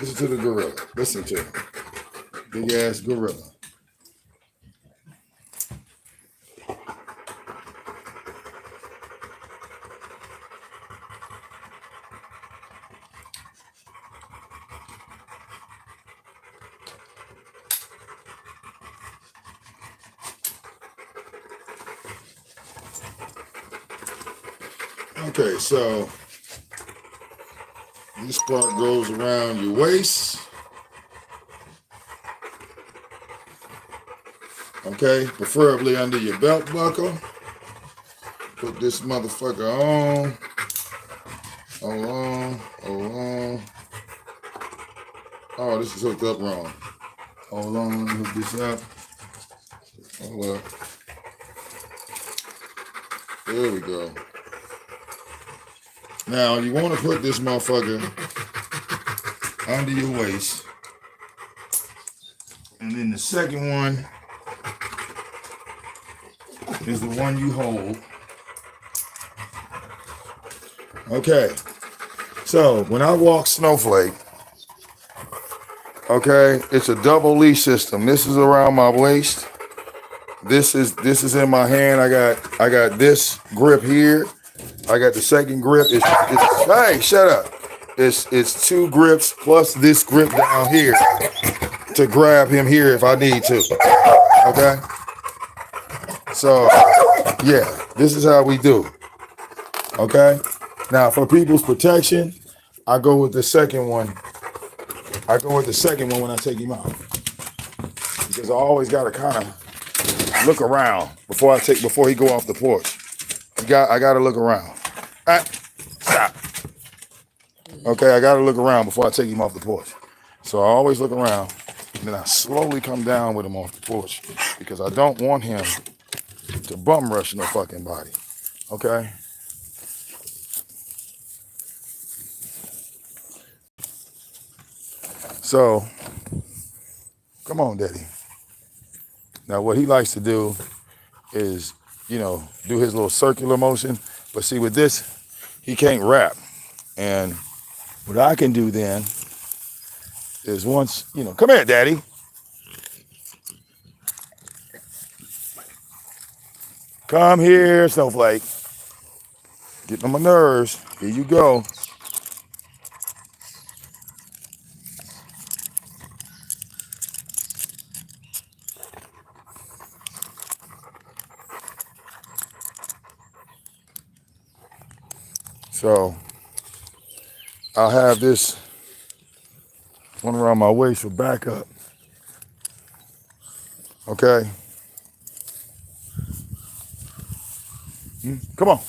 Listen to the gorilla. Listen to him. Big ass gorilla. Okay, so this part goes around your waist. Okay, preferably under your belt buckle. Put this motherfucker on. Hold on, hold on. Oh, this is hooked up wrong. Hold on, let me hook this up. Hold up. There we go. Now, you want to put this motherfucker under your waist. And then the second one is the one you hold. Okay. So, when I walk Snowflake, okay, it's a double leash system. This is around my waist. This is in my hand. I got this grip here. I got the second grip. Hey, shut up. It's two grips plus this grip down here to grab him here if I need to. Okay? So, yeah, this is how we do. Okay? Now, for people's protection, I go with the second one. I go with the second one when I take him out. Because I always got to kind of look around before he go off the porch. I got to look around. Stop. Okay, I got to look around before I take him off the porch. So I always look around, and then I slowly come down with him off the porch because I don't want him to bum rush no fucking body. Okay? So, come on, Daddy. Now, what he likes to do is, do his little circular motion. But see, with this, he can't rap. And what I can do then is once, come here, Daddy. Come here, Snowflake. Getting on my nerves. Here you go. So I'll have this one around my waist for backup. Okay. Come on.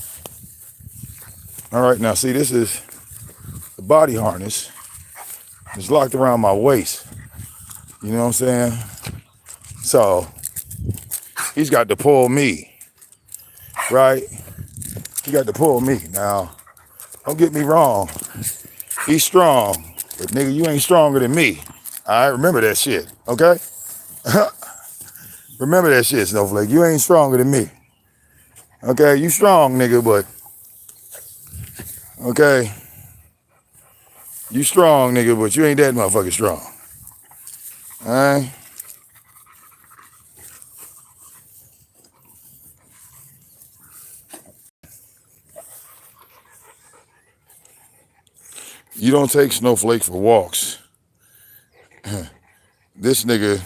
All right, now see, this is the body harness. It's locked around my waist. You know what I'm saying? So he's got to pull me, right? He got to pull me. Now, don't get me wrong. He's strong, but nigga, you ain't stronger than me. All right, remember that shit, okay? Remember that shit, Snowflake. You ain't stronger than me. Okay, you strong, nigga, but okay. You strong, nigga, but you ain't that motherfucking strong. All right? You don't take Snowflake for walks. This nigga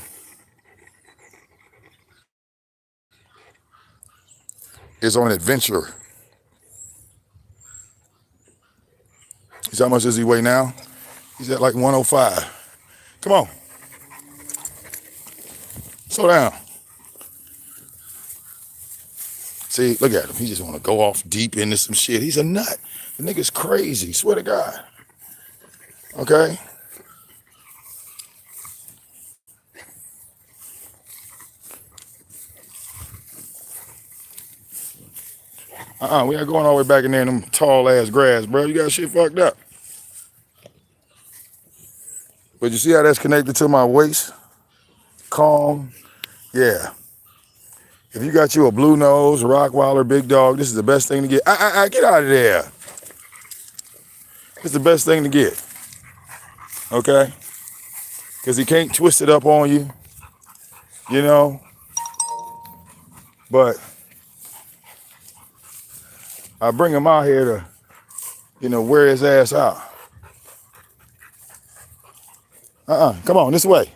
is on an adventure. You see how much does he weigh now? He's at like 105. Come on. Slow down. See, look at him. He just want to go off deep into some shit. He's a nut. The nigga's crazy, swear to God. Okay? We ain't going all the way back in there in them tall ass grass, bro. You got shit fucked up. But you see how that's connected to my waist? Calm. Yeah. If you got you a blue nose, Rottweiler, big dog, this is the best thing to get. Get out of there. It's the best thing to get. okay? Because he can't twist it up on you, you know? But I bring him out here to, you know, wear his ass out. Come on, this way.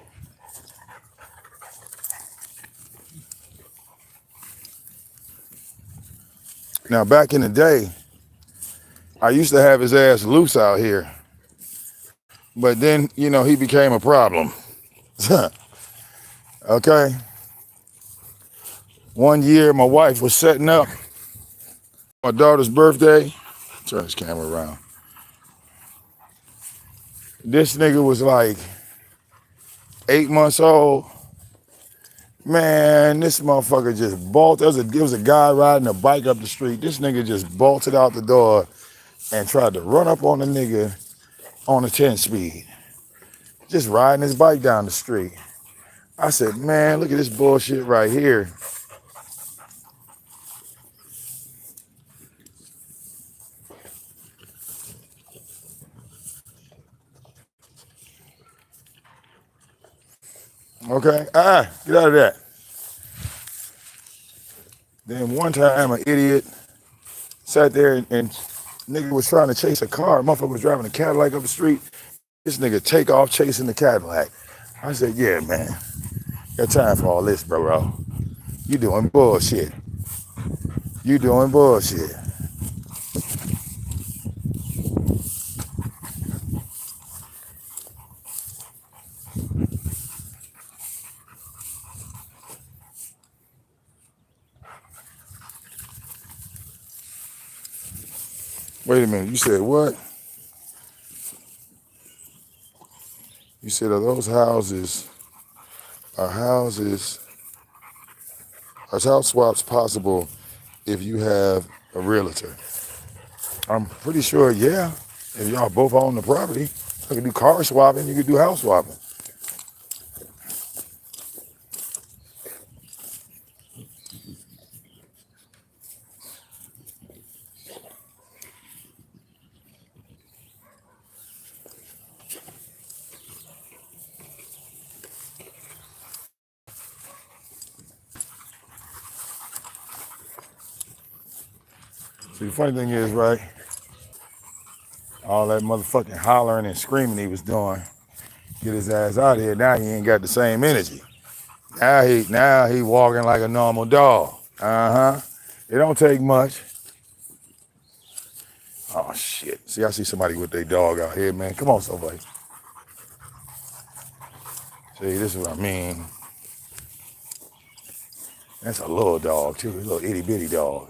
Now, back in the day, I used to have his ass loose out here. But then, you know, he became a problem. Okay? One year, my wife was setting up my daughter's birthday. Turn this camera around. This nigga was like 8 months old. Man, this motherfucker just bolted. There was a guy riding a bike up the street. This nigga just bolted out the door and tried to run up on the nigga on a 10 speed. Just riding his bike down the street. I said, man, look at this bullshit right here. Okay, get out of that. Then one time an idiot sat there and nigga was trying to chase a car. Motherfucker was driving a Cadillac up the street. This nigga take off chasing the Cadillac. I said, yeah, man, got time for all this, bro. You doing bullshit. You doing bullshit. Wait a minute, you said what? You said are those houses, are house swaps possible if you have a realtor? I'm pretty sure, yeah. If y'all both own the property, you can do car swapping, you can do house swapping. See, the funny thing is, right, all that motherfucking hollering and screaming he was doing, get his ass out of here. Now he ain't got the same energy. Now he walking like a normal dog. It don't take much. Oh shit. See, I see somebody with their dog out here, man. Come on, somebody. See, this is what I mean. That's a little dog too, a little itty bitty dog.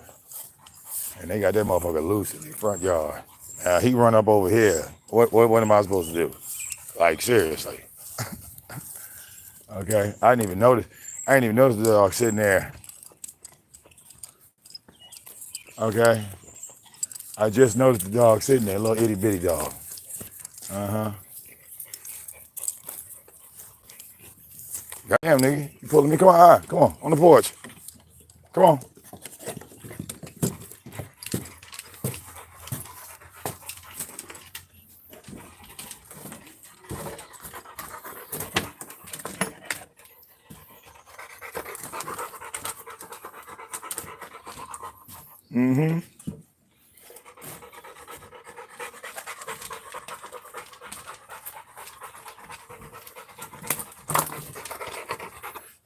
And they got that motherfucker loose in the front yard. He run up over here. What am I supposed to do? Like, seriously. Okay, I didn't even notice the dog sitting there. Okay, I just noticed the dog sitting there, a little itty bitty dog. Goddamn, nigga, you pulling me? Come on the porch. Come on.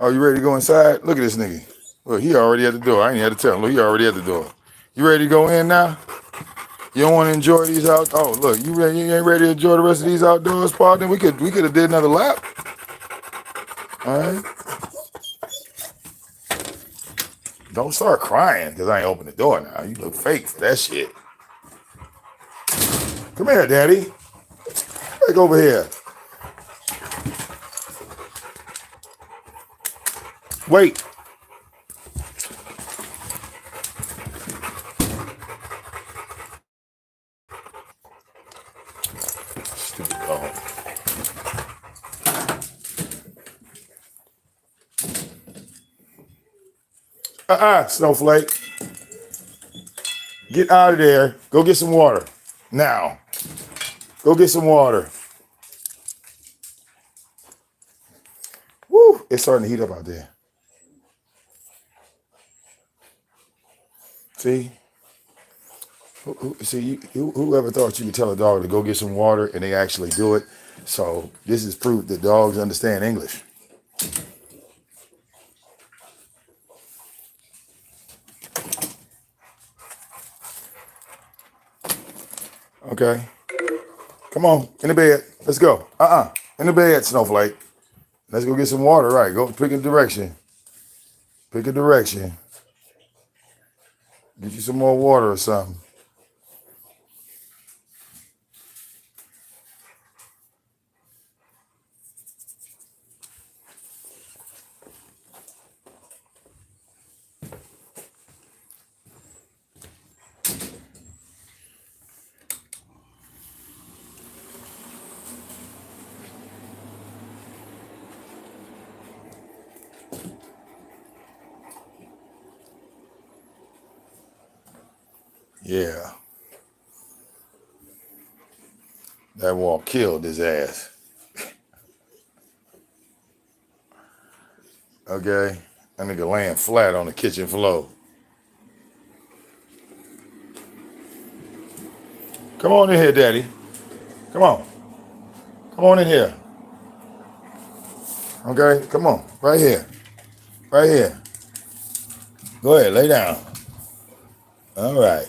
Oh, you ready to go inside? Look at this nigga. Look, he already at the door. I ain't had to tell him. Look, he already at the door. You ready to go in now? You don't want to enjoy these out? Oh, look, you ain't ready to enjoy the rest of these outdoors, partner? We could have did another lap. All right. Don't start crying because I ain't open the door now. You look fake for that shit. Come here, daddy. Back over here. Wait. Stupid dog. Snowflake. Get out of there. Go get some water. Now. Go get some water. It's starting to heat up out there. See? Whoever thought you could tell a dog to go get some water and they actually do it? So this is proof that dogs understand English. Okay. Come on, in the bed. Let's go. In the bed, Snowflake. Let's go get some water. Right, go pick a direction. Pick a direction. Get you some more water or something. Yeah. That walk killed his ass. Okay. That nigga laying flat on the kitchen floor. Come on in here, Daddy. Come on. Come on in here. Okay, come on. Right here. Right here. Go ahead, lay down. All right.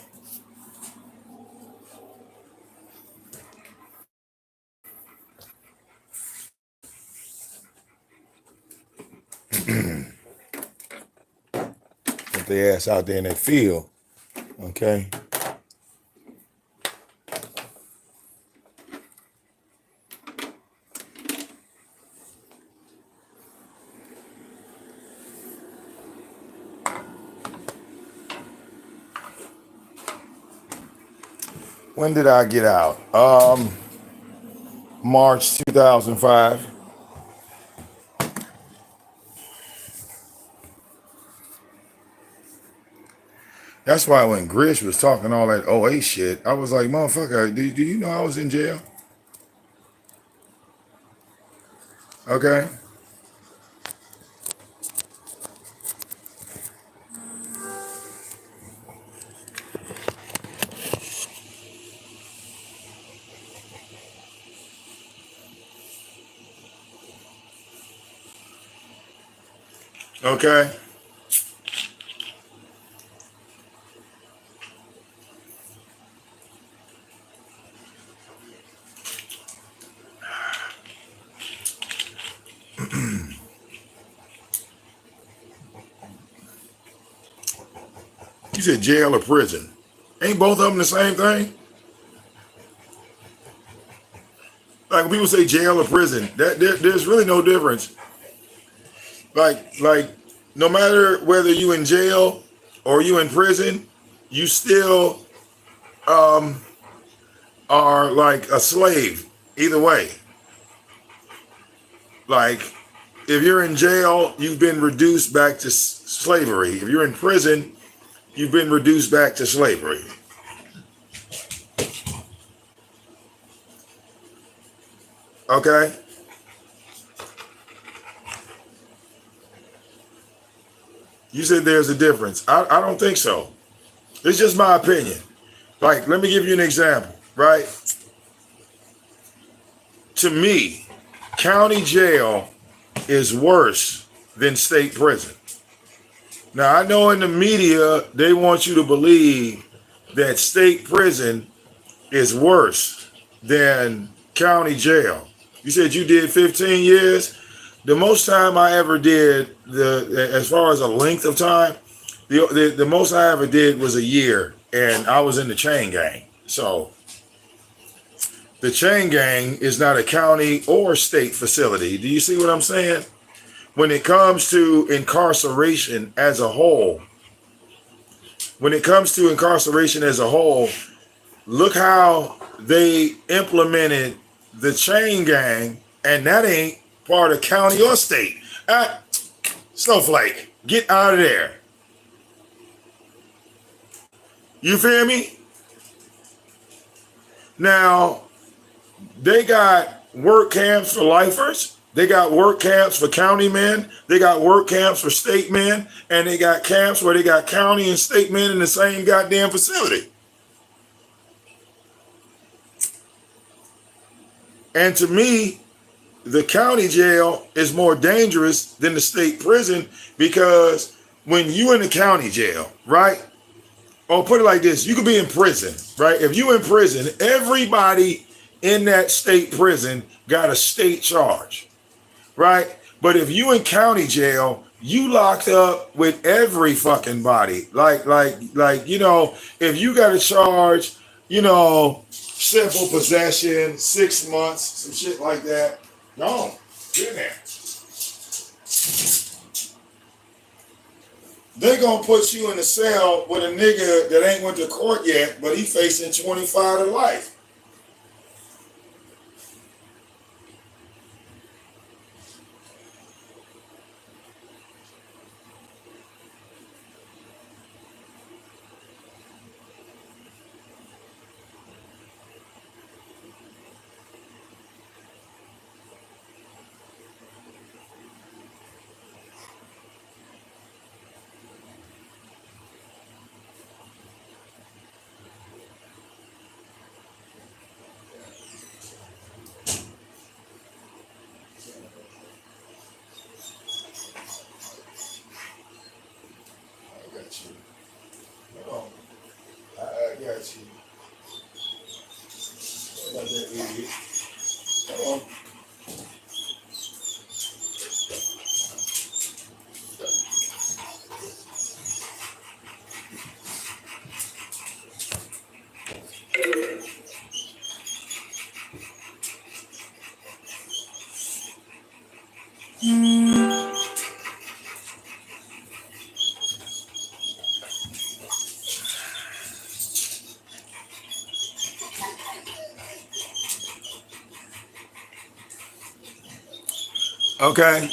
Put their ass out there in that field. Okay. When did I get out? March 2005. That's why when Grish was talking all that OA shit, I was like, motherfucker, do you know I was in jail? Okay. Okay. You said jail or prison. Ain't both of them the same thing? Like when people say jail or prison, there's really no difference. Like no matter whether you in jail or you in prison, you still are like a slave either way. Like if you're in jail, you've been reduced back to slavery. If you're in prison, you've been reduced back to slavery. Okay? You said there's a difference. I don't think so. It's just my opinion. Like, let me give you an example, right? To me, county jail is worse than state prison. Now, I know in the media, they want you to believe that state prison is worse than county jail. You said you did 15 years. The most time I ever did, as far as a length of time, the most I ever did was a year, and I was in the chain gang. So the chain gang is not a county or state facility. Do you see what I'm saying? When it comes to incarceration as a whole, look how they implemented the chain gang, and that ain't part of county or state. Snowflake, get out of there. You feel me? Now, they got work camps for lifers. They got work camps for county men. They got work camps for state men. And they got camps where they got county and state men in the same goddamn facility. And to me, the county jail is more dangerous than the state prison, because when you in the county jail, right? Or put it like this, you could be in prison, right? If you in prison, everybody in that state prison got a state charge, right? But if you in county jail, you locked up with every fucking body. Like, you know, if you got a charge, you know, simple possession, 6 months, some shit like that, no, get in there. They gonna put you in a cell with a nigga that ain't went to court yet, but he facing 25 to life. I got you. Like that idiot. Come on. Okay.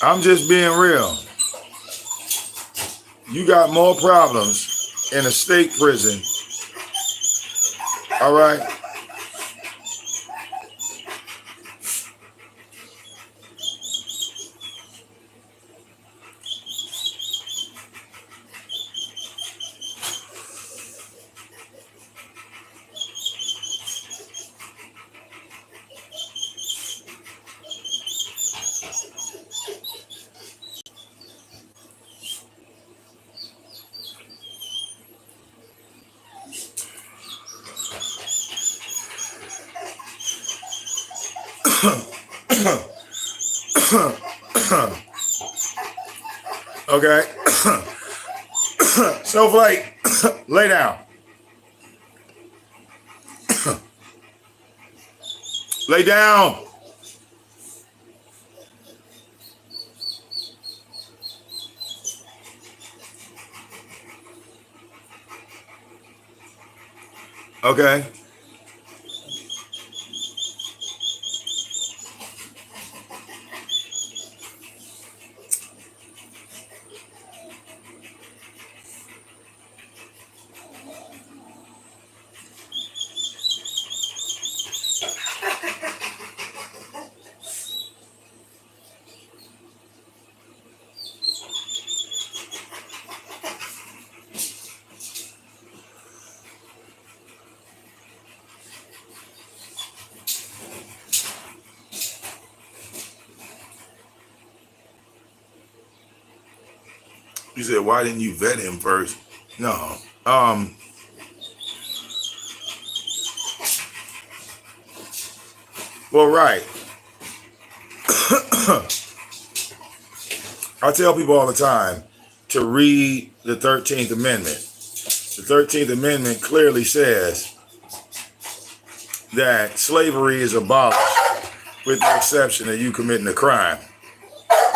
I'm just being real. You got more problems in a state prison. All right. Okay. Snowflake, lay down. Lay down. Okay. You said, why didn't you vet him first? No. Well, right. I tell people all the time to read the 13th Amendment. The 13th Amendment clearly says that slavery is abolished with the exception of you committing a crime.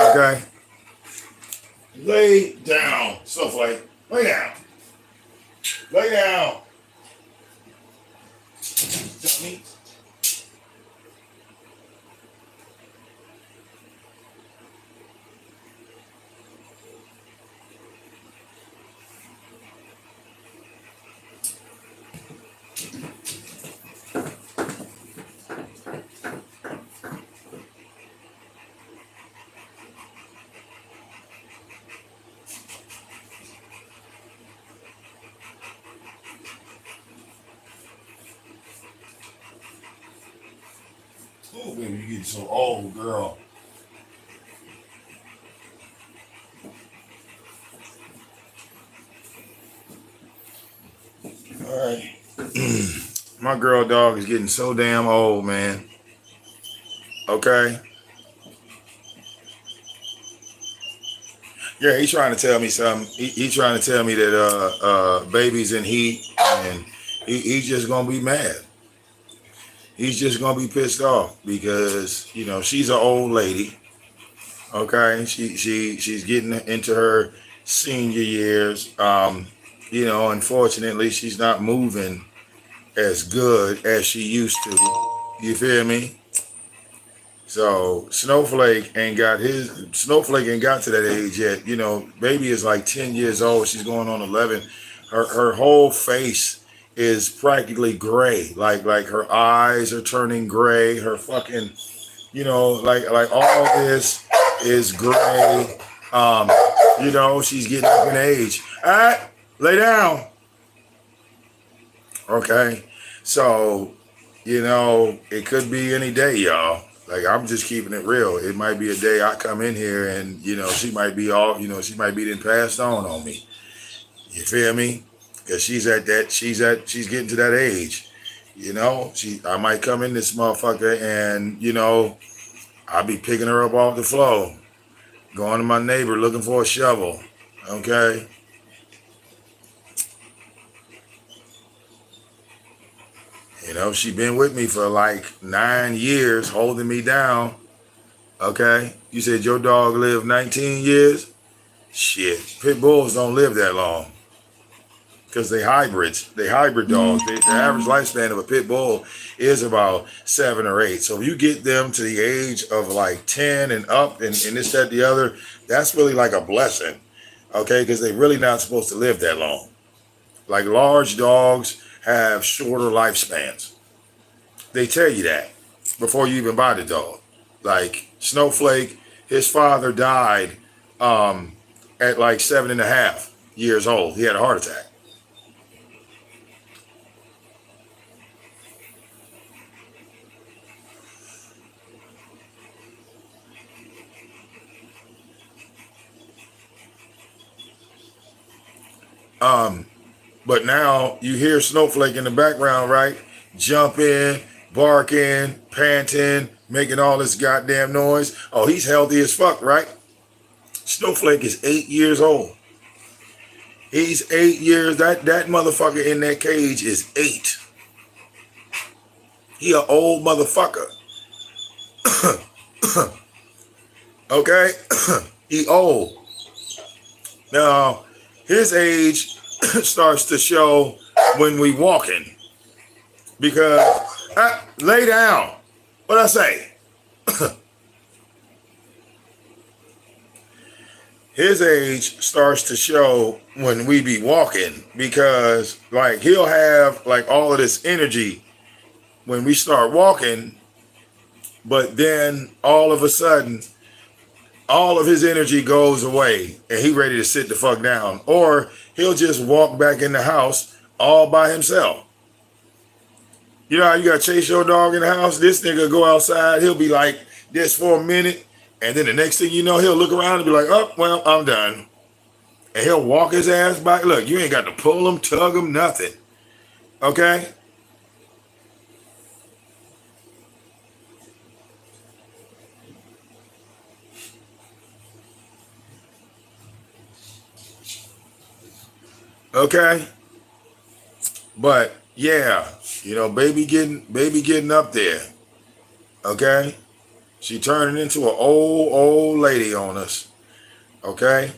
Okay? Lay down. Stuff like, lay down. Lay down. Dummy. Oh, baby, you getting so old, girl. All right. My girl dog is getting so damn old, man. Okay. Yeah, he's trying to tell me something. He's trying to tell me that baby's in heat, and he's just gonna be mad. He's just gonna be pissed off because she's an old lady. Okay, she's getting into her senior years. Unfortunately, she's not moving as good as she used to. You feel me? So Snowflake ain't got to that age yet. Baby is like 10 years old. She's going on 11. Her whole face is practically gray. Like her eyes are turning gray. Her fucking, like all this is gray. She's getting up in age. All right, lay down. Okay. So, it could be any day, y'all. Like, I'm just keeping it real. It might be a day I come in here and, she might be she might be then passed on me. You feel me? Because she's getting to that age. I might come in this motherfucker and, I'll be picking her up off the floor, going to my neighbor looking for a shovel. Okay. She been with me for like 9 years, holding me down. Okay. You said your dog lived 19 years? Shit. Pit bulls don't live that long. Because they hybrids. They hybrid dogs. The average lifespan of a pit bull is about 7 or 8. So if you get them to the age of like 10 and up and this, that, the other, that's really like a blessing. Okay. Because they're really not supposed to live that long. Like large dogs have shorter lifespans. They tell you that before you even buy the dog. Like Snowflake, his father died at like 7.5 years old. He had a heart attack. But now you hear Snowflake in the background, right? Jumping, barking, panting, making all this goddamn noise. Oh, he's healthy as fuck, right? Snowflake is 8 years old. He's 8 years. That motherfucker in that cage is 8. He an old motherfucker. Okay? He old. Now, his age starts to show when we walking. Because, lay down. What'd I say? His age starts to show when we be walking. Because, like, he'll have, like, all of this energy when we start walking. But then, all of a sudden, all of his energy goes away. And he ready to sit the fuck down. Or he'll just walk back in the house all by himself. You know how you got to chase your dog in the house? This nigga go outside. He'll be like this for a minute. And then the next thing you know, he'll look around and be like, oh, well, I'm done. And he'll walk his ass back. Look, you ain't got to pull him, tug him, nothing. Okay? Okay? But yeah, baby getting up there. Okay? She turning into an old lady on us. Okay?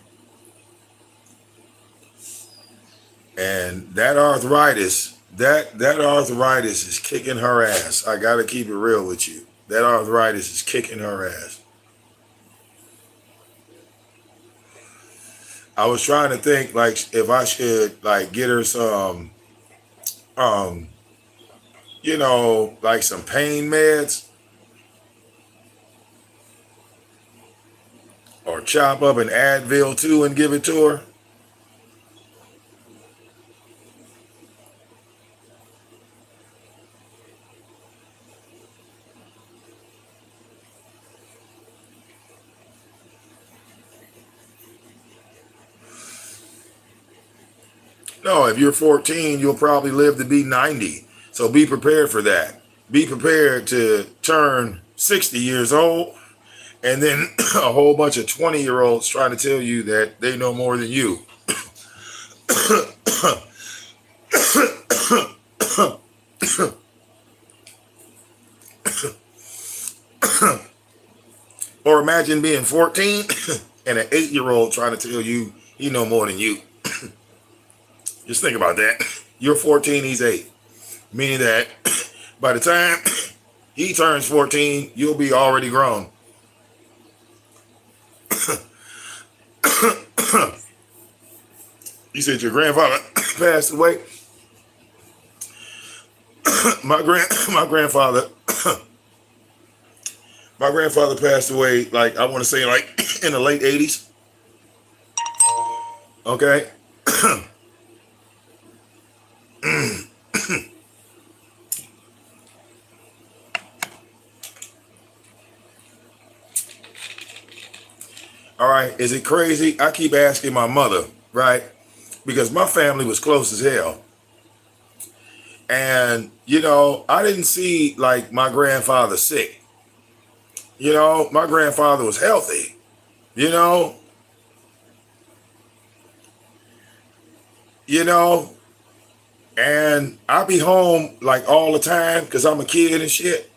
And that arthritis is kicking her ass. I gotta keep it real with you. That arthritis is kicking her ass. I was trying to think like if I should like get her some like some pain meds or chop up an Advil too and give it to her. No, if you're 14, you'll probably live to be 90. So be prepared for that. Be prepared to turn 60 years old, and then a whole bunch of 20-year-olds trying to tell you that they know more than you. Or imagine being 14 and an 8-year-old trying to tell you he know more than you. Just think about that. You're 14, he's 8. Meaning that by the time he turns 14, you'll be already grown. You said your grandfather passed away? My grandfather passed away, like, I want to say, like, in the late 80s. Okay. All right. Is it crazy? I keep asking my mother, right? Because my family was close as hell. And, you know, I didn't see, like, my grandfather sick. You know, my grandfather was healthy, you know. And I be home, like, all the time because I'm a kid and shit.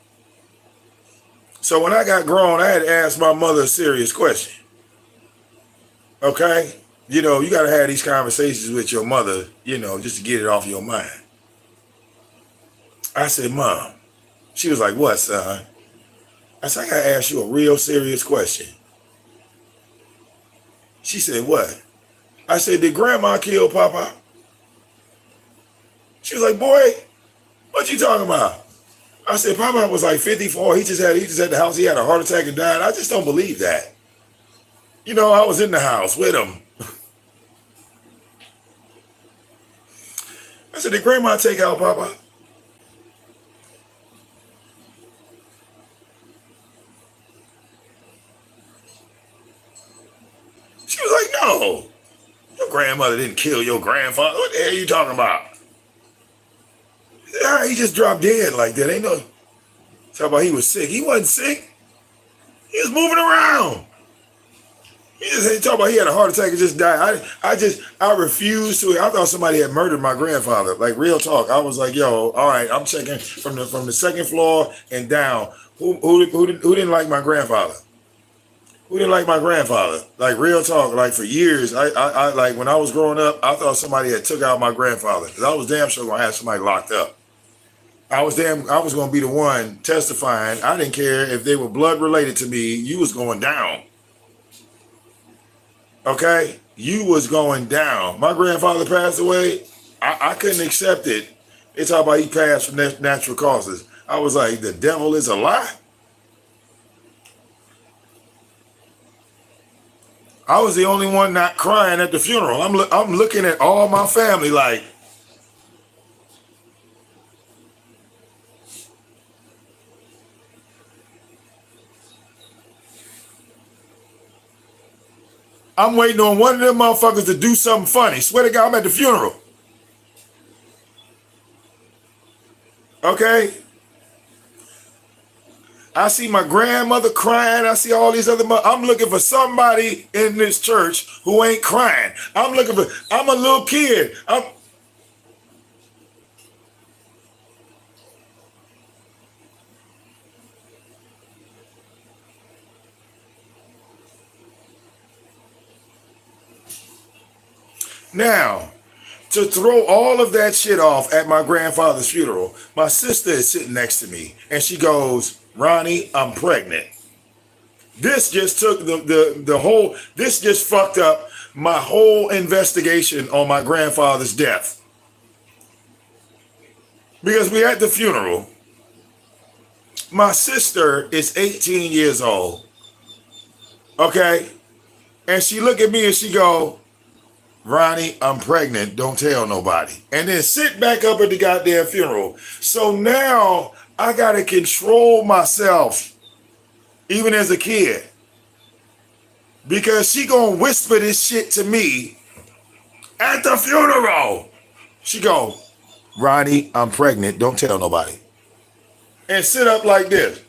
So when I got grown, I had to ask my mother a serious question. Okay? You know, you got to have these conversations with your mother, you know, just to get it off your mind. I said, Mom. She was like, what, son? I said, I got to ask you a real serious question. She said, what? I said, did Grandma kill Papa? She was like, boy, what you talking about? I said, Papa was like 54. He just had the house. He had a heart attack and died. I just don't believe that. You know, I was in the house with him. I said, did Grandma take out Papa? She was like, no. Your grandmother didn't kill your grandfather. What the hell are you talking about? He just dropped dead like that. Ain't no. Talk about he was sick. He wasn't sick. He was moving around. He just ain't talking about he had a heart attack and just died. I refused to. I thought somebody had murdered my grandfather. Like, real talk. I was like, yo, all right, I'm checking from the second floor and down. Who didn't like my grandfather? Who didn't like my grandfather? Like, real talk. Like, for years, I like, when I was growing up, I thought somebody had took out my grandfather because I was damn sure gonna have somebody locked up. I was going to be the one testifying. I didn't care if they were blood related to me. You was going down. Okay? You was going down. My grandfather passed away. I couldn't accept it. They talk about he passed from natural causes. I was like, the devil is a lie. I was the only one not crying at the funeral. I'm looking at all my family like, I'm waiting on one of them motherfuckers to do something funny. Swear to God, I'm at the funeral. Okay? I see my grandmother crying. I see all these other I'm looking for somebody in this church who ain't crying. I'm a little kid. Now, to throw all of that shit off at my grandfather's funeral, my sister is sitting next to me and she goes, Ronnie, I'm pregnant. This just took this just fucked up my whole investigation on my grandfather's death. Because we at the funeral, my sister is 18 years old. Okay? And she look at me and she go, Ronnie, I'm pregnant. Don't tell nobody. And then sit back up at the goddamn funeral. So now I got to control myself, even as a kid. Because she going to whisper this shit to me at the funeral. She go, Ronnie, I'm pregnant. Don't tell nobody. And sit up like this.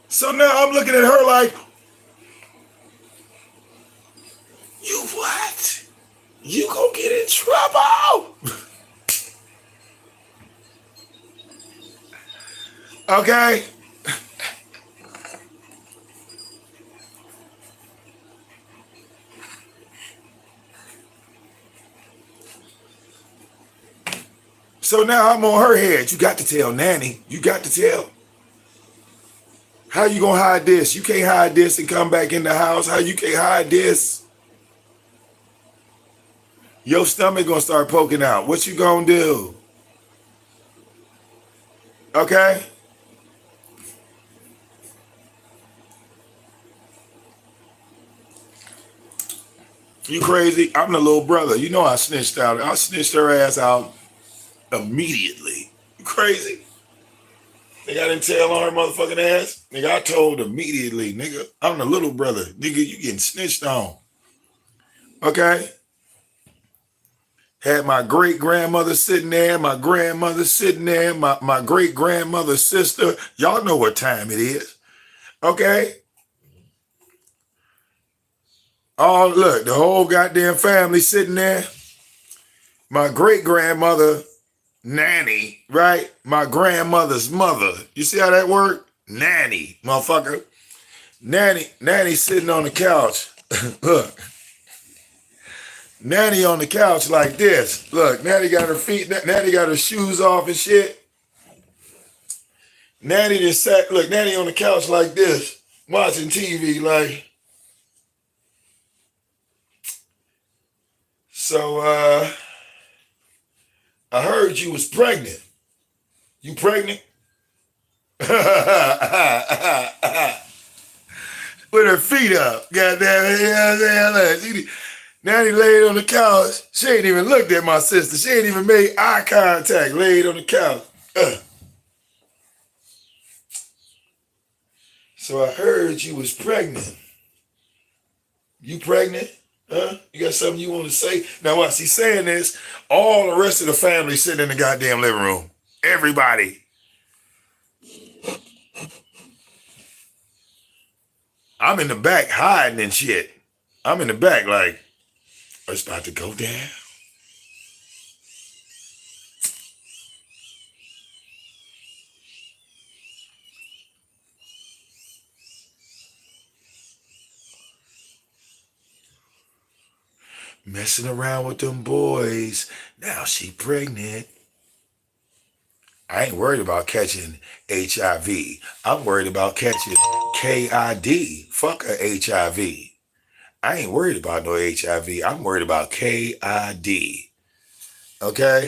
So now I'm looking at her like, you what? You gonna get in trouble. Okay? So now I'm on her head. You got to tell Nanny. You got to tell. How you gonna hide this? You can't hide this and come back in the house. How you can't hide this? Your stomach gonna start poking out. What you gonna do? Okay? You crazy? I'm the little brother. You know I snitched out. I snitched her ass out immediately. You crazy? Nigga, I didn't tell on her motherfucking ass. Nigga, I told immediately, nigga. I'm the little brother. Nigga, you getting snitched on. Okay? Had my great grandmother sitting there, my grandmother sitting there, my great grandmother's sister. Y'all know what time it is. Okay? Oh, look, the whole goddamn family sitting there. My great grandmother, Nanny, right? My grandmother's mother. You see how that worked? Nanny, motherfucker. Nanny sitting on the couch. Look. Nanny on the couch like this. Look, Nanny got her feet, Nanny got her shoes off and shit. Nanny just sat, look, Nanny on the couch like this, watching TV like. So, I heard you was pregnant. You pregnant? With her feet up. Goddamn it, you know what I'm saying? Nanny laid on the couch. She ain't even looked at my sister. She ain't even made eye contact. Laid on the couch. So I heard you was pregnant. You pregnant? Huh? You got something you want to say? Now while she's saying this, all the rest of the family sitting in the goddamn living room. Everybody. I'm in the back hiding and shit. I'm in the back like, it's about to go down. Messing around with them boys. Now she pregnant. I ain't worried about catching HIV. I'm worried about catching KID. Fuck a HIV. I ain't worried about no HIV. I'm worried about KID. Okay?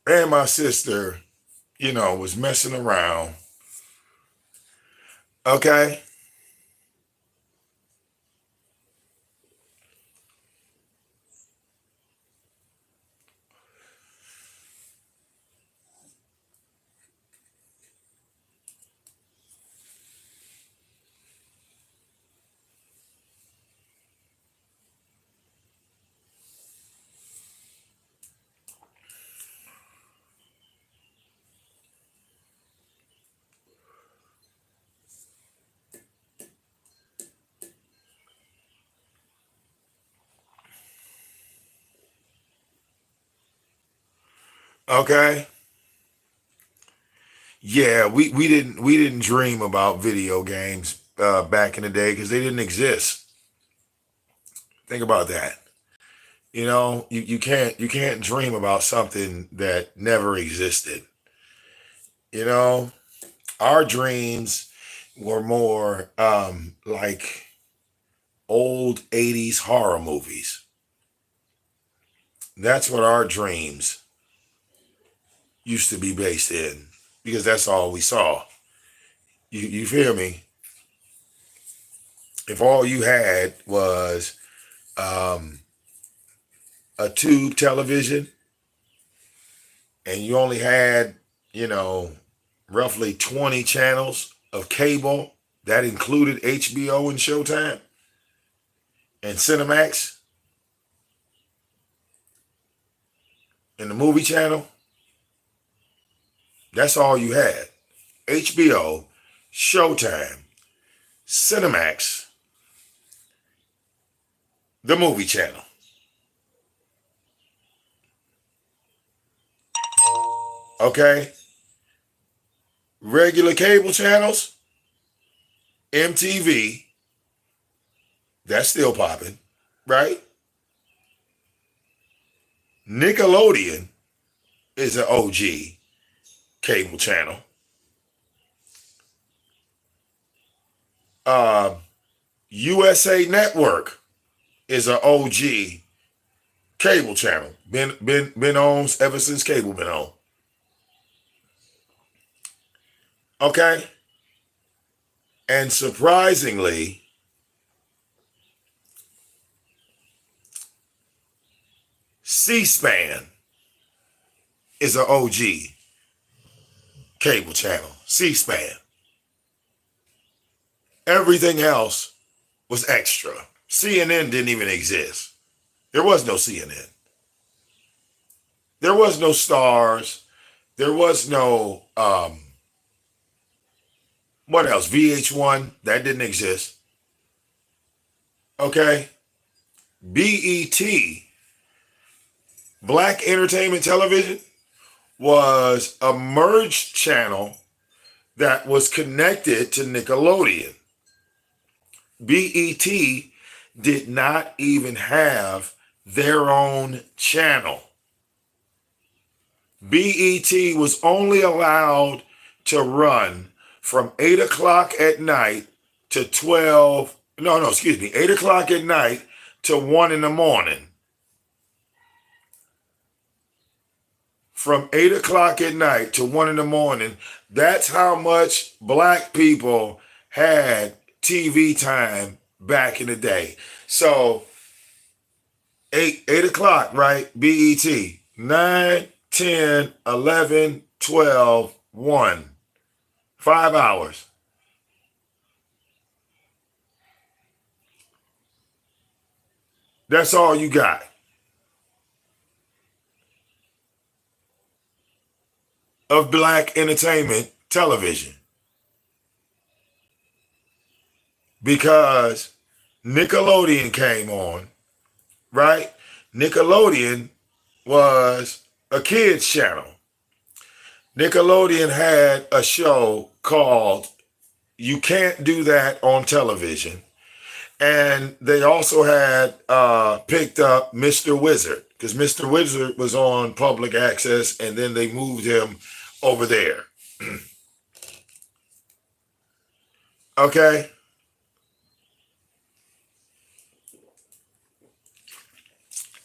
And my sister, you know, was messing around. Okay? Okay? Yeah, we didn't dream about video games back in the day because they didn't exist. Think about that. You know, you can't dream about something that never existed. You know, our dreams were more like old 80s horror movies. That's what our dreams used to be based in because that's all we saw. You feel me? if all you had was a tube television and you only had, roughly 20 channels of cable, that included HBO and Showtime and Cinemax and the movie channel, that's all you had. HBO, Showtime, Cinemax, the movie channel. Okay? Regular cable channels, MTV, that's still popping, right? Nickelodeon is an OG cable channel. USA Network is an OG cable channel. Been on ever since cable been on. Okay? And surprisingly, C-SPAN is an OG cable channel. C-SPAN. Everything else was extra. CNN didn't even exist. There was no CNN. There was no Stars. There was no, what else? VH1, that didn't exist. Okay? BET, Black Entertainment Television, was a merged channel that was connected to Nickelodeon. BET did not even have their own channel. BET was only allowed to run from 8 o'clock at night to 8 o'clock at night to 1 in the morning. From 8 o'clock at night to 1 in the morning, that's how much black people had TV time back in the day. So 8 o'clock, right? BET, 9, 10, 11, 12, 1. 5 hours. That's all you got. Of black entertainment television. Because Nickelodeon came on, right? Nickelodeon was a kids channel. Nickelodeon had a show called You Can't Do That on Television. And they also had picked up Mr. Wizard, because Mr. Wizard was on public access, and then they moved him over there. Okay?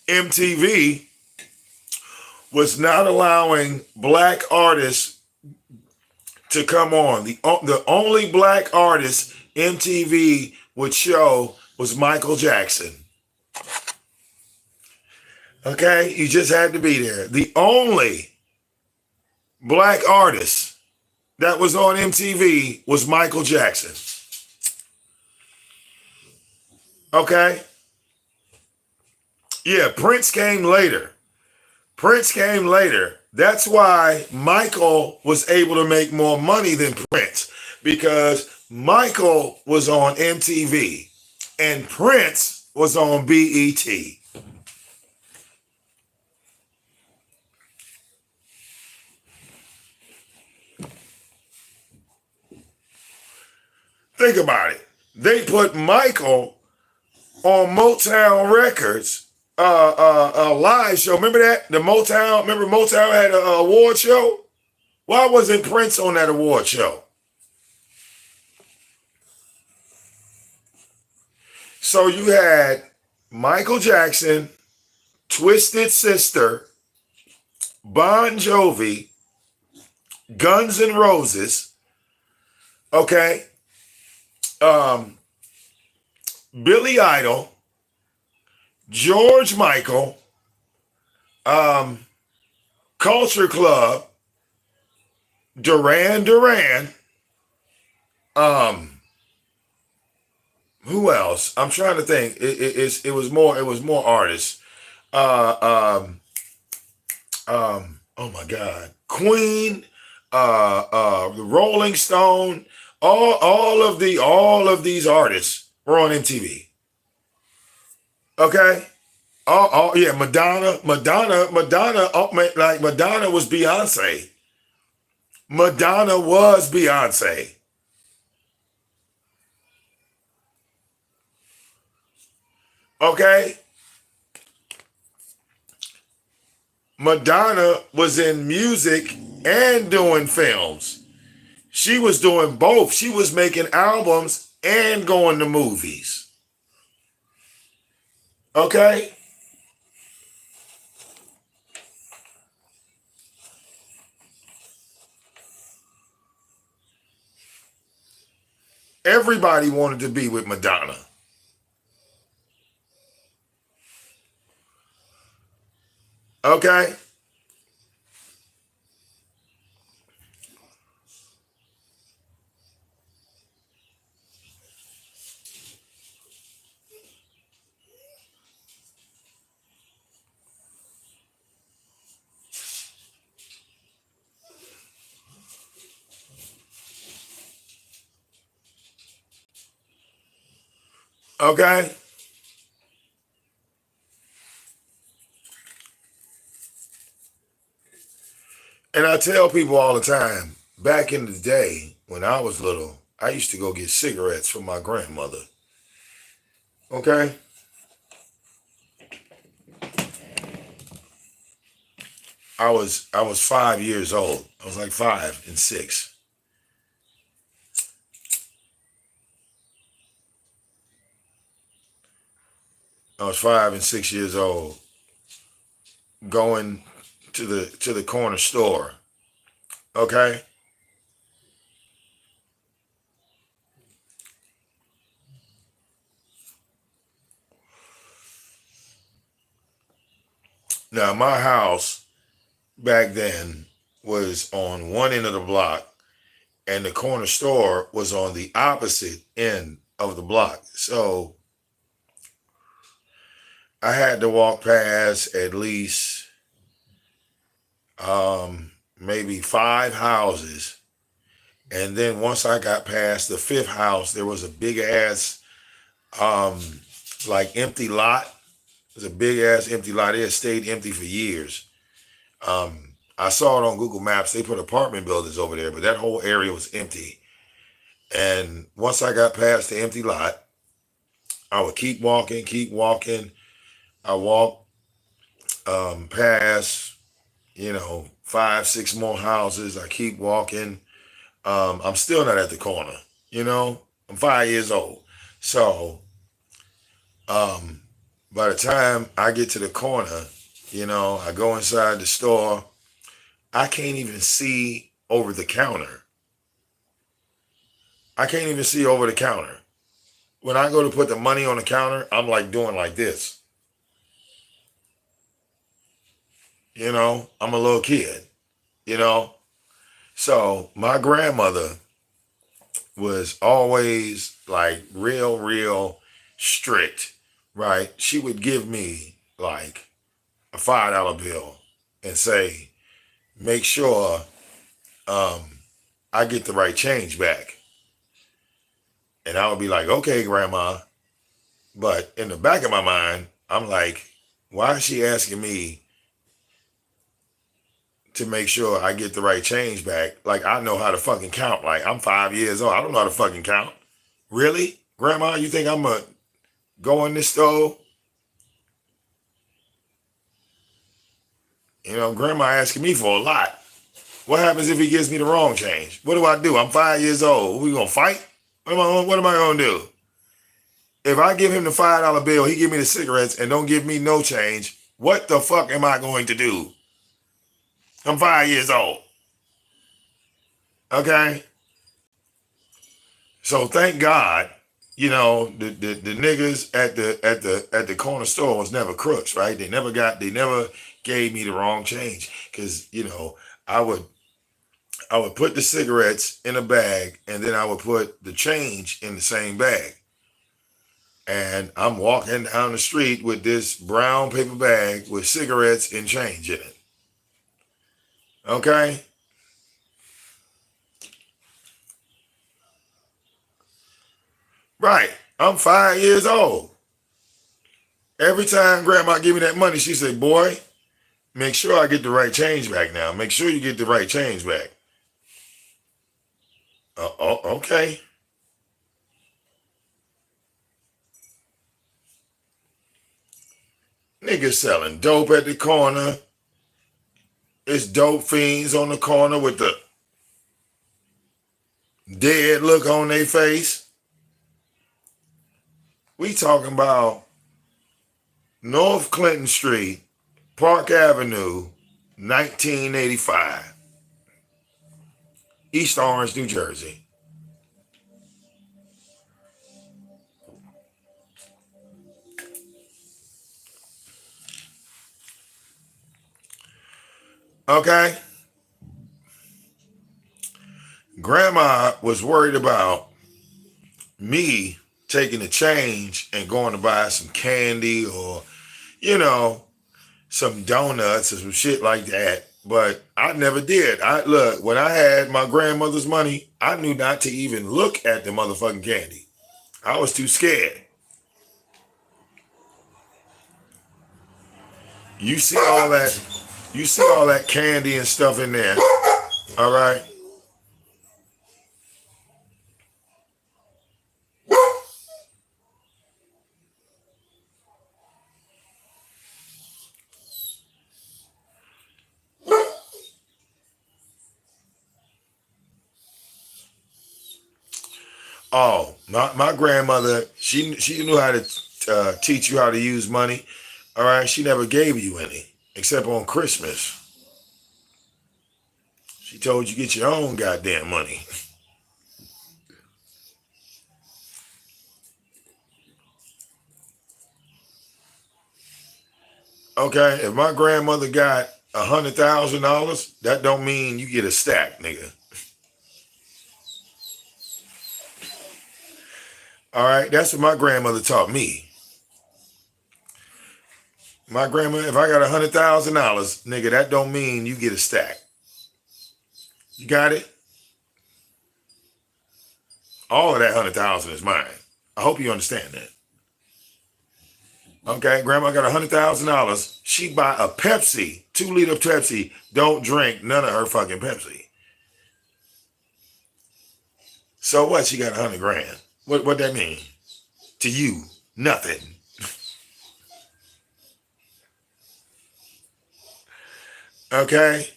MTV was not allowing black artists to come on. The only black artist MTV would show was Michael Jackson. Okay? You just had to be there. The only black artist that was on MTV was Michael Jackson. Okay? Yeah, Prince came later. That's why Michael was able to make more money than Prince, because Michael was on MTV and Prince was on BET. Think about it. They put Michael on Motown Records, a live show. Remember that? Remember Motown had an award show? Why wasn't Prince on that award show? So you had Michael Jackson, Twisted Sister, Bon Jovi, Guns N' Roses, okay? Billy Idol, George Michael, Culture Club, Duran Duran, who else? I'm trying to think. It was more artists. Uh, oh my God, Queen, the Rolling Stone, all of these artists were on MTV. Okay. Oh yeah, Madonna. Oh man, like Madonna was Beyonce. Madonna was Beyonce. Okay. Madonna was in music and doing films. She was doing both. She was making albums and going to movies. Okay? Everybody wanted to be with Madonna. Okay? Okay? And I tell people all the time, back in the day when I was little, I used to go get cigarettes from my grandmother. Okay? I was 5 years old. I was like 5 and 6. I was 5 and 6 years old, going to the corner store. Okay? Now my house back then was on one end of the block, and the corner store was on the opposite end of the block. So I had to walk past at least maybe 5 houses. And then once I got past the 5th house, there was a big ass um like empty lot. It was a big ass empty lot. It had stayed empty for years. I saw it on Google Maps. They put apartment buildings over there, but that whole area was empty. And once I got past the empty lot, I would keep walking, keep walking. I walked past, 5, 6 more houses. I keep walking. I'm still not at the corner. I'm 5 years old. So by the time I get to the corner, I go inside the store. I can't even see over the counter. I can't even see over the counter. When I go to put the money on the counter, I'm like doing like this. I'm a little kid, So my grandmother was always like real strict, right? She would give me like a $5 bill and say, make sure I get the right change back. And I would be like, okay, grandma. But in the back of my mind, I'm like, why is she asking me to make sure I get the right change back? Like, I know how to fucking count. Like, I'm 5 years old. I don't know how to fucking count. Really? Grandma, you think I'm going to go in this store? Grandma asking me for a lot. What happens if he gives me the wrong change? What do? I'm 5 years old. We going to fight? What am I going to do? If I give him the $5 bill, he give me the cigarettes and don't give me no change, what the fuck am I going to do? I'm 5 years old. Okay? So thank God you know, the niggas at the corner store was never crooks, right? They never gave me the wrong change. Cause, you know, I would I would put the cigarettes in a bag and then I would put the change in the same bag. And I'm walking down the street with this brown paper bag with cigarettes and change in it. Okay? Right. I'm 5 years old. Every time grandma give me that money, she say, boy, make sure I get the right change back now. Make sure you get the right change back. Oh, okay. Niggas selling dope at the corner. It's dope fiends on the corner with the dead look on their face. We talking about North Clinton Street, Park Avenue, 1985, East Orange, New Jersey. Okay? Grandma was worried about me taking the change and going to buy some candy or, you know, some donuts or some shit like that. But I never did. I look, when I had my grandmother's money, I knew not to even look at the motherfucking candy. I was too scared. You see all that, you see all that candy and stuff in there. All right. Oh, my grandmother, she knew how to teach you how to use money. All right. She never gave you any except on Christmas. She told you get your own goddamn money. Okay, if my grandmother got $100,000, that don't mean you get a stack, nigga. All right, that's what my grandmother taught me. My grandmother, if I got $100,000, nigga, that don't mean you get a stack. You got it? All of that 100,000 is mine. I hope you understand that. Okay, grandma got $100,000. She buy a Pepsi, 2 liter Pepsi. Don't drink none of her fucking Pepsi. So what? She got 100 grand. What that mean to you? Nothing. Okay.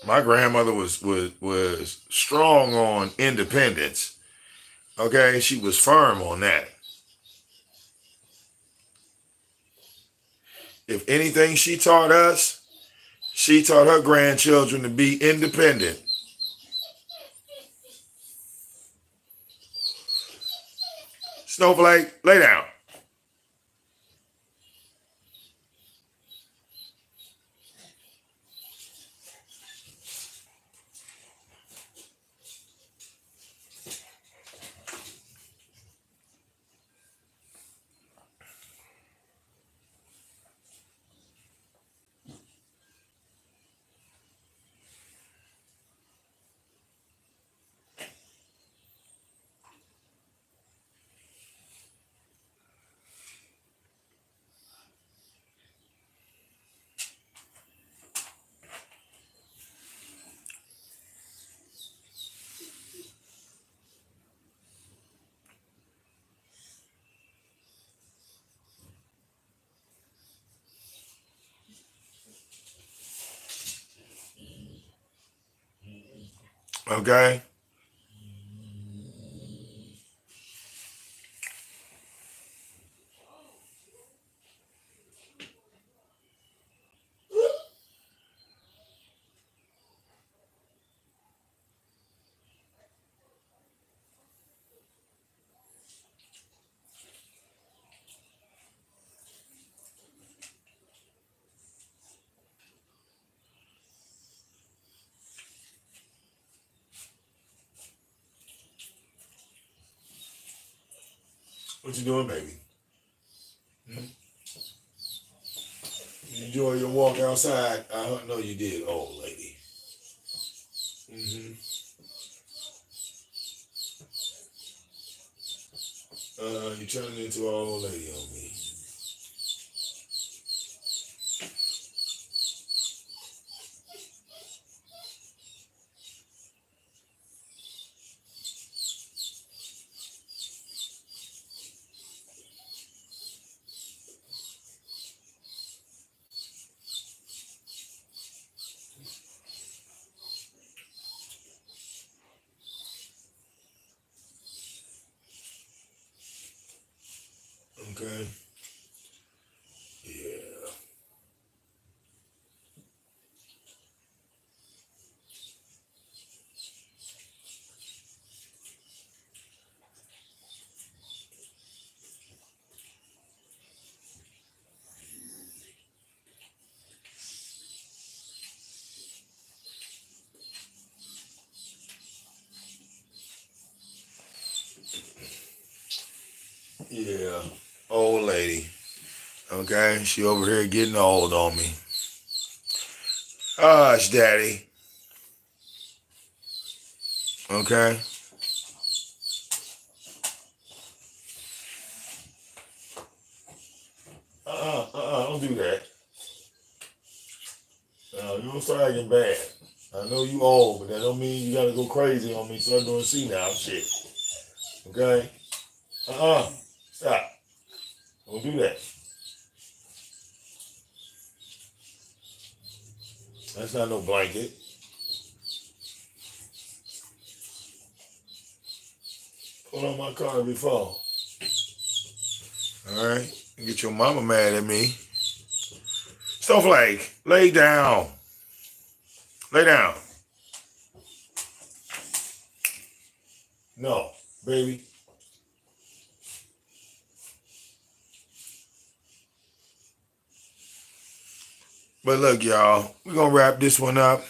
My grandmother was strong on independence. Okay, she was firm on that. If anything she taught her grandchildren to be independent. Snowflake, lay down. Okay. What you doing, baby? You enjoy your walk outside? I know you did, old lady. You turned into an old lady on me. Okay. Yeah. Yeah. Old lady. Okay. She over here getting old on me. Hush, daddy. Okay. Don't do that. You don't start acting bad. I know you old, but that don't mean you gotta go crazy on me. Start doing senile shit. Okay? Stop. Don't do that. That's not no blanket. Pull on my car before. All right? Get your mama mad at me. Snowflake, lay down. Lay down. No, baby. But look, y'all, we're going to wrap this one up.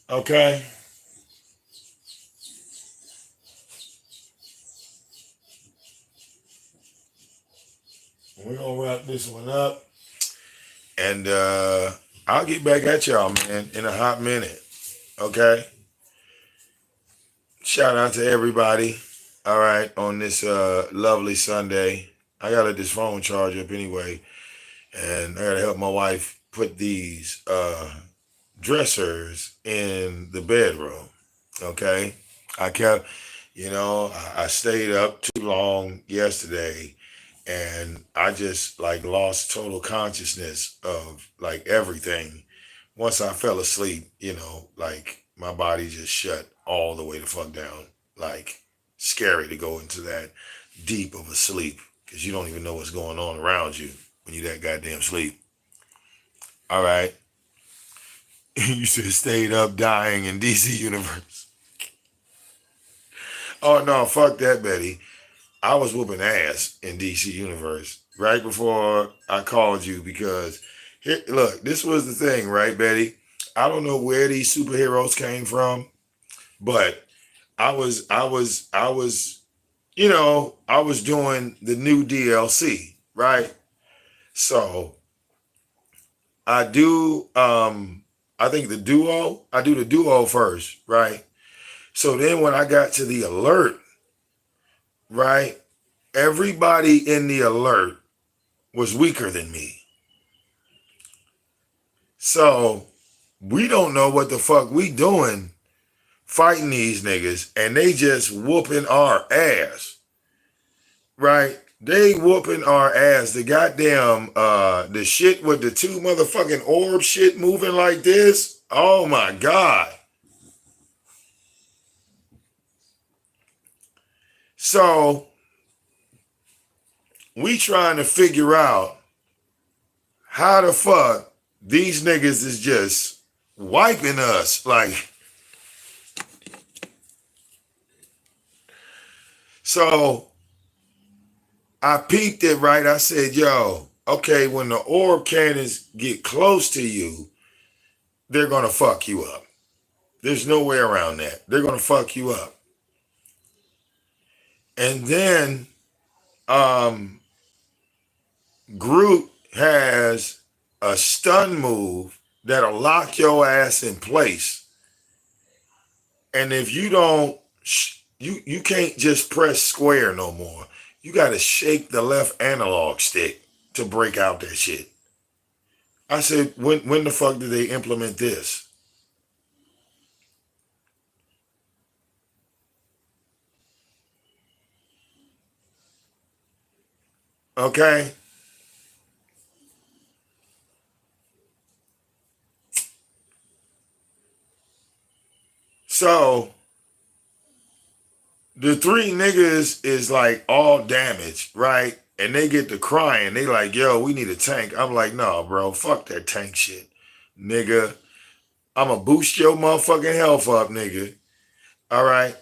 Okay? We're going to wrap this one up. And I'll get back at y'all, man, in a hot minute. Okay? Shout out to everybody. All right, on this lovely Sunday. I got to let this phone charge up anyway. And I got to help my wife put these dressers in the bedroom. Okay? I kept, I stayed up too long yesterday. And I just like lost total consciousness of like everything. Once I fell asleep, like my body just shut all the way the fuck down. Like scary to go into that deep of a sleep because you don't even know what's going on around you when you that goddamn sleep. All right. You should have stayed up dying in DC Universe. Oh no, fuck that, Betty. I was whooping ass in DC Universe right before I called you because, look, this was the thing, right, Betty? I don't know where these superheroes came from, but I was doing the new DLC, right? So I do, I think I do the duo first, right? So then when I got to the alert, right? Everybody in the alert was weaker than me. So we don't know what the fuck we doing fighting these niggas and they just whooping our ass. Right? They whooping our ass. The goddamn the shit with the two motherfucking orb shit moving like this. Oh my God. So we trying to figure out how the fuck these niggas is just wiping us. Like, so I peeped it, right? I said, yo, okay, when the orb cannons get close to you, they're going to fuck you up. There's no way around that. They're going to fuck you up. And then Groot has a stun move that'll lock your ass in place. And if you don't, you can't just press square no more. You got to shake the left analog stick to break out that shit. I said, when the fuck did they implement this? Okay. So the three niggas is like all damaged, right? And they get to crying. They like, yo, we need a tank. I'm like, no, bro, fuck that tank shit. Nigga, I'ma boost your motherfucking health up, nigga. All right?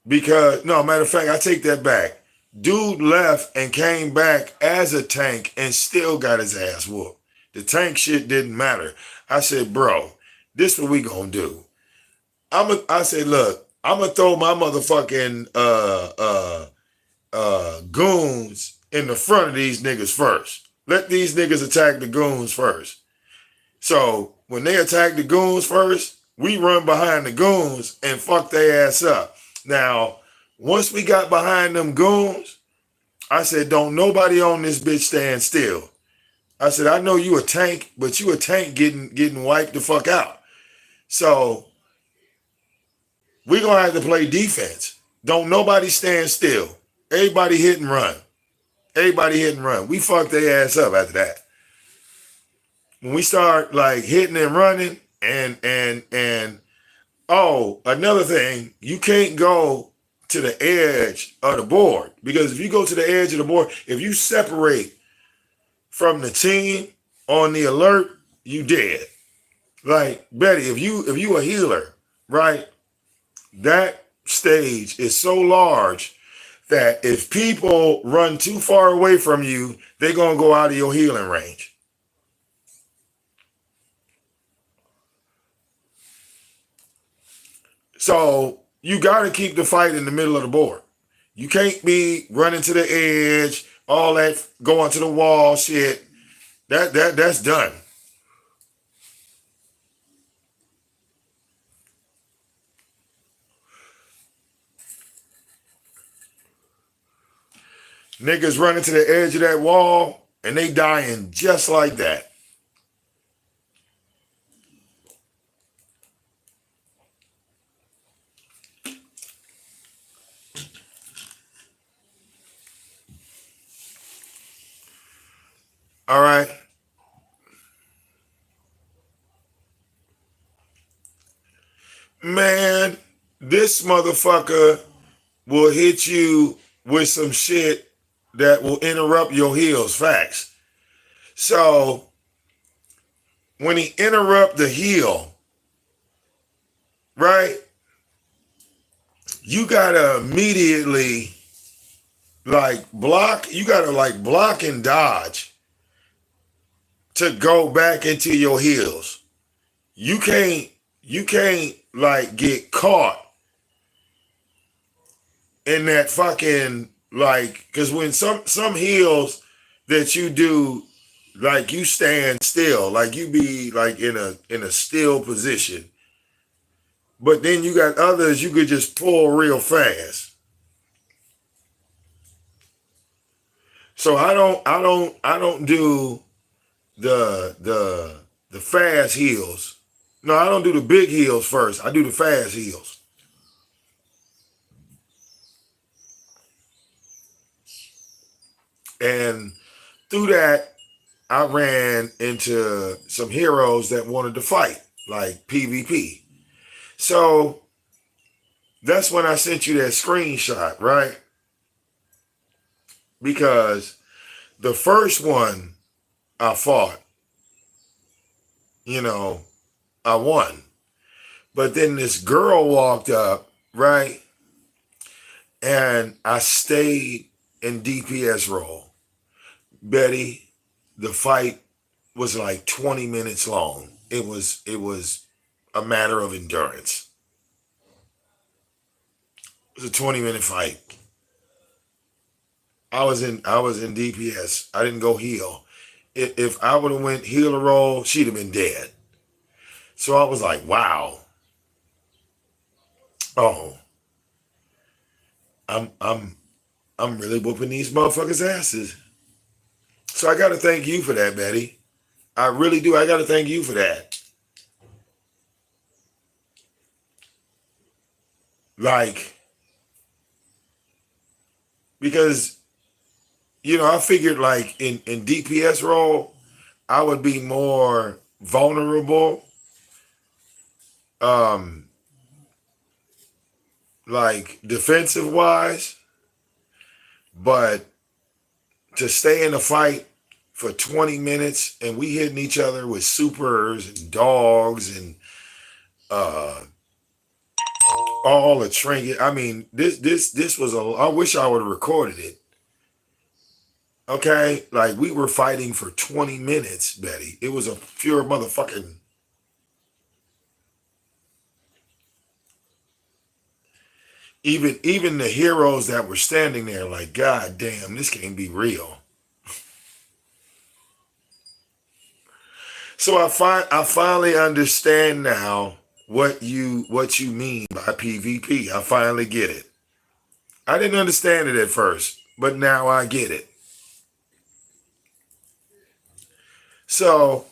Because, no, matter of fact, I take that back. Dude left and came back as a tank and still got his ass whooped. The tank shit didn't matter. I said, bro, this what we gonna do. I said, look, I'm gonna throw my motherfucking goons in the front of these niggas first. Let these niggas attack the goons first. So when they attack the goons first, we run behind the goons and fuck their ass up. Now, once we got behind them goons, I said, don't nobody on this bitch stand still. I said, I know you a tank, but you a tank getting wiped the fuck out. So we gonna have to play defense. Don't nobody stand still. Everybody hit and run. Everybody hit and run. We fucked their ass up after that. When we start like hitting and running and oh, another thing, you can't go to the edge of the board, because if you go to the edge of the board, if you separate from the team on the alert, you dead. Like Betty, if you a healer, right? That stage is so large that if people run too far away from you, they're gonna go out of your healing range. So you got to keep the fight in the middle of the board. You can't be running to the edge, all that going to the wall shit. That's done. Niggas running to the edge of that wall and they dying just like that. All right. Man, this motherfucker will hit you with some shit that will interrupt your heals. Facts. So when he interrupt the heal, right, you gotta immediately like block. You gotta like block and dodge to go back into your heels. You can't like get caught in that fucking like, because when some heals that you do, like you stand still, like you be like in a still position, but then you got others you could just pull real fast. So I don't do the fast heals. No, I don't do the big heals first. I do the fast heals. And through that, I ran into some heroes that wanted to fight, like PvP. So that's when I sent you that screenshot, right? Because the first one I fought, I won. But then this girl walked up, right? And I stayed in DPS role. Betty, the fight was like 20 minutes long. It was a matter of endurance. It was a 20-minute fight. I was in DPS. I didn't go heel. If I would have went heel or roll, she'd have been dead. So I was like, wow. Oh, I'm really whooping these motherfuckers' asses. So I gotta thank you for that, Betty. I really do. I gotta thank you for that. Like, because I figured like in DPS role, I would be more vulnerable. Like defensive wise, but to stay in a fight for 20 minutes and we hitting each other with supers and dogs and all the trinket. I mean, this was I wish I would have recorded it. Okay, like we were fighting for 20 minutes, Betty. It was a pure motherfucking. Even the heroes that were standing there, like, God damn, this can't be real. So I finally understand now what you mean by PvP. I finally get it. I didn't understand it at first, but now I get it. So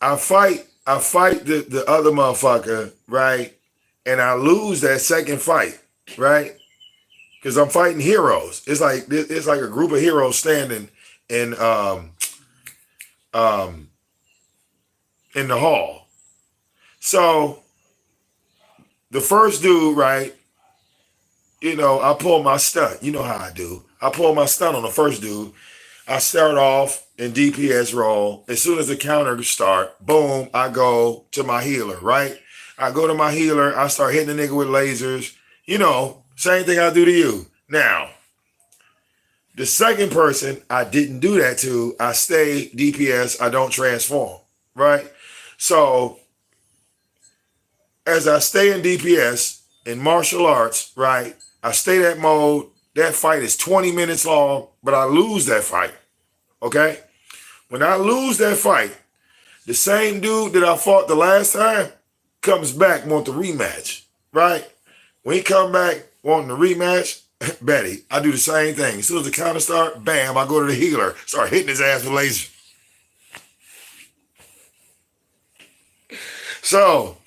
I fight the other motherfucker, right? And I lose that second fight, right? Because I'm fighting heroes. It's like a group of heroes standing in in the hall. So the first dude, right? I pull my stunt. You know how I do. I pull my stunt on the first dude. I start off in DPS role. As soon as the counter start, boom, I go to my healer, right? I go to my healer. I start hitting the nigga with lasers. Same thing I do to you. Now, the second person I didn't do that to. I stay DPS. I don't transform, right? So as I stay in DPS, in martial arts, right? I stay that mode. That fight is 20 minutes long, but I lose that fight. Okay? When I lose that fight, the same dude that I fought the last time comes back, want the rematch, right? When he come back wanting the rematch, Betty, I do the same thing. As soon as the counter start, bam, I go to the healer, start hitting his ass with laser. So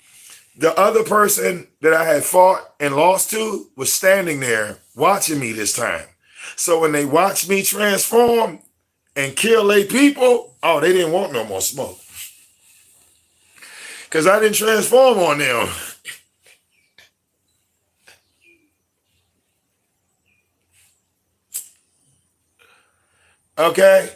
the other person that I had fought and lost to was standing there watching me this time. So when they watched me transform and kill their people, oh, they didn't want no more smoke. Because I didn't transform on them. Okay?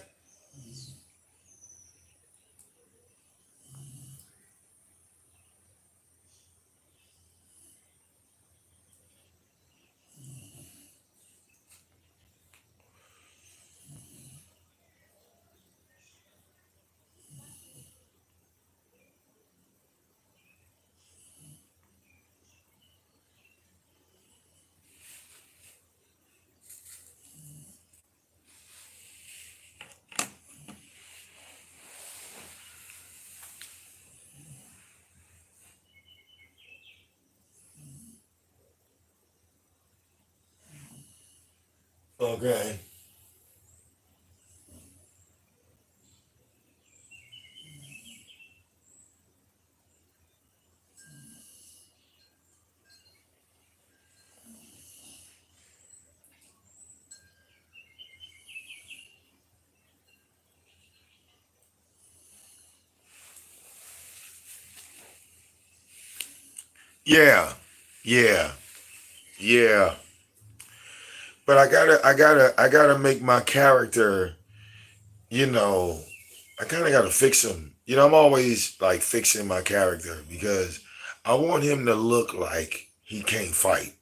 Okay. Yeah. Yeah. Yeah. But I gotta make my character, I kind of gotta fix him. I'm always like fixing my character because I want him to look like he can't fight.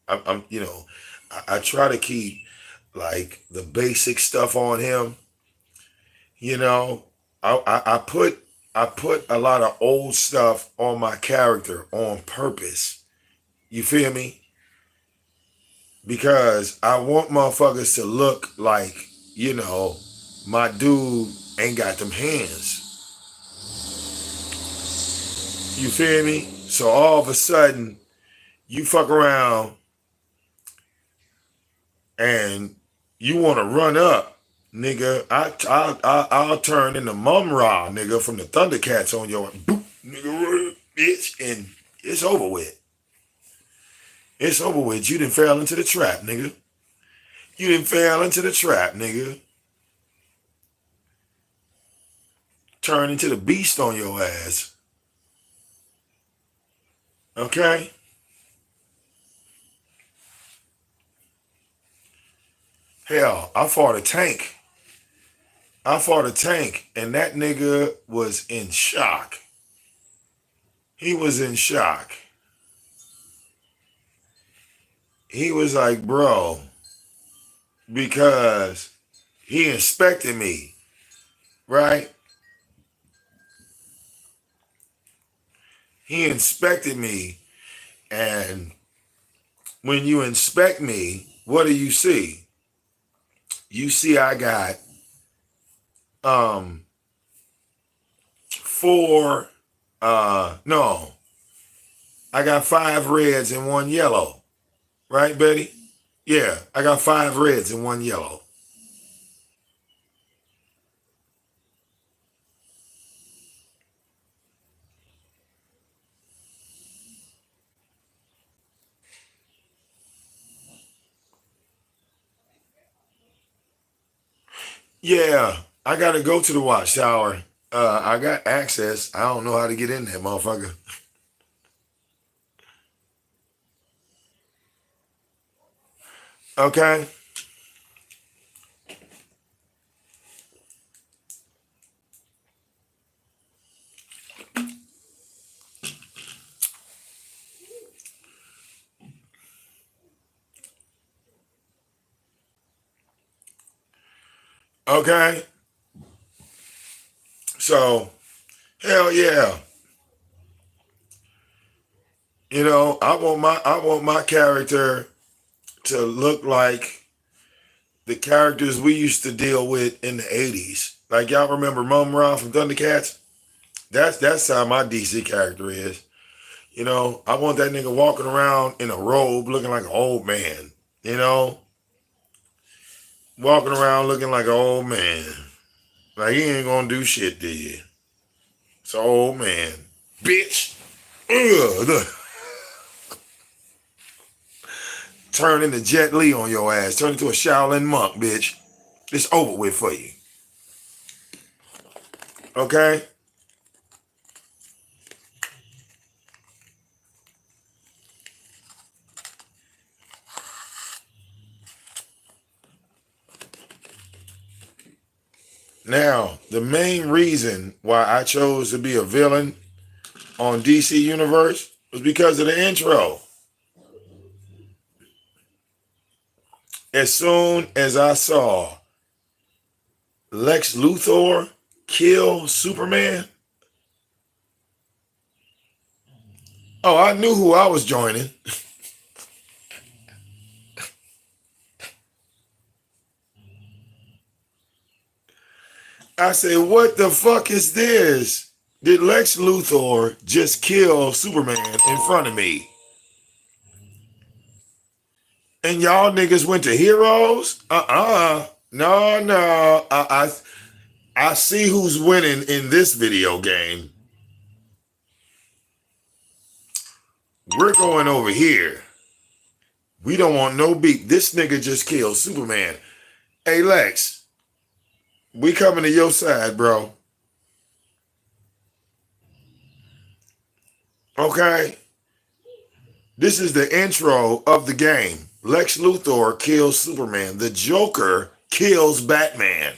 I try to keep like the basic stuff on him. You know, I put a lot of old stuff on my character on purpose. You feel me? because I want motherfuckers to look like, you know, my dude ain't got them hands. You feel me? So all of a sudden, you fuck around and you want to run up, nigga. I'll turn into Mum-Ra, nigga, from the Thundercats on your boop, nigga, bitch, and it's over with. It's over with. You done fell into the trap, nigga. You done fell into the trap, nigga. Turn into the beast on your ass. Okay? Hell, I fought a tank. And that nigga was in shock. He was in shock. He was like, bro, because he inspected me, right? He inspected me, and when you inspect me, what do you see? You see I got I got 5 reds and 1 yellow. Right, Betty? Yeah, I got 5 reds and 1 yellow. Yeah, I gotta go to the watchtower. I got access. I don't know how to get in there, motherfucker. Okay. Okay. So, hell yeah. You know, I want my character to look like the characters we used to deal with in the 80s. Like y'all remember Mum-Ra from Thundercats? That's how my DC character is. You know, I want that nigga walking around in a robe looking like an old man. You know? Walking around looking like an old man. Like he ain't gonna do shit to you. It's an old man. Bitch. Ugh. Turn into Jet Li on your ass. Turn into a Shaolin monk, bitch. It's over with for you. Okay? Now, the main reason why I chose to be a villain on DC Universe was because of the intro. As soon as I saw Lex Luthor kill Superman, oh, I knew who I was joining. I said, what the fuck is this? Did Lex Luthor just kill Superman in front of me? And y'all niggas went to Heroes? No. I see who's winning in this video game. We're going over here. We don't want no beef. This nigga just killed Superman. Hey, Lex, we coming to your side, bro. Okay? This is the intro of the game. Lex Luthor kills Superman. The Joker kills Batman.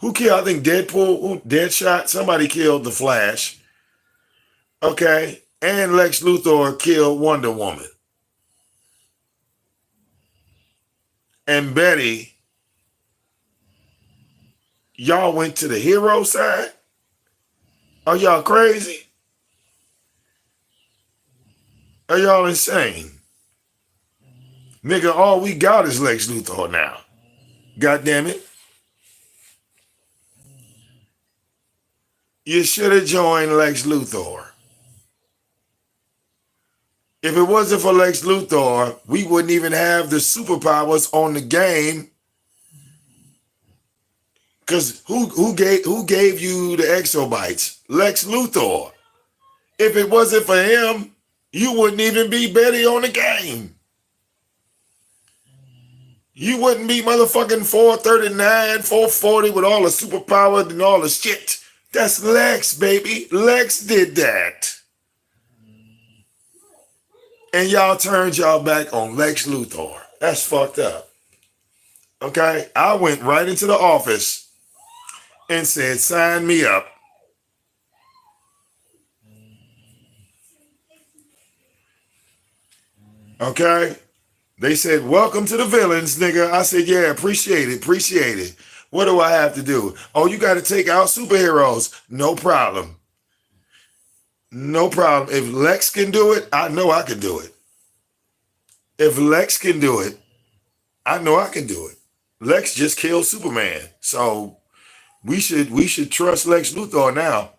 Who killed? I think Deadpool, Deadshot. Somebody killed the Flash. Okay? And Lex Luthor killed Wonder Woman. And Betty, y'all went to the hero side? Are y'all crazy? Are y'all insane? Nigga, all we got is Lex Luthor now. God damn it. You should have joined Lex Luthor. If it wasn't for Lex Luthor, we wouldn't even have the superpowers on the game. Because who gave you the exobytes? Lex Luthor. If it wasn't for him, you wouldn't even be Betty on the game. You wouldn't be motherfucking 439, 440 with all the superpower and all the shit. That's Lex, baby. Lex did that. And y'all turned y'all back on Lex Luthor. That's fucked up. Okay? I went right into the office and said, sign me up. Okay? They said, welcome to the villains, nigga. I said, yeah, appreciate it. What do I have to do? Oh, you got to take out superheroes. No problem. No problem. If Lex can do it, I know I can do it. If Lex can do it, I know I can do it. Lex just killed Superman. So we should trust Lex Luthor now.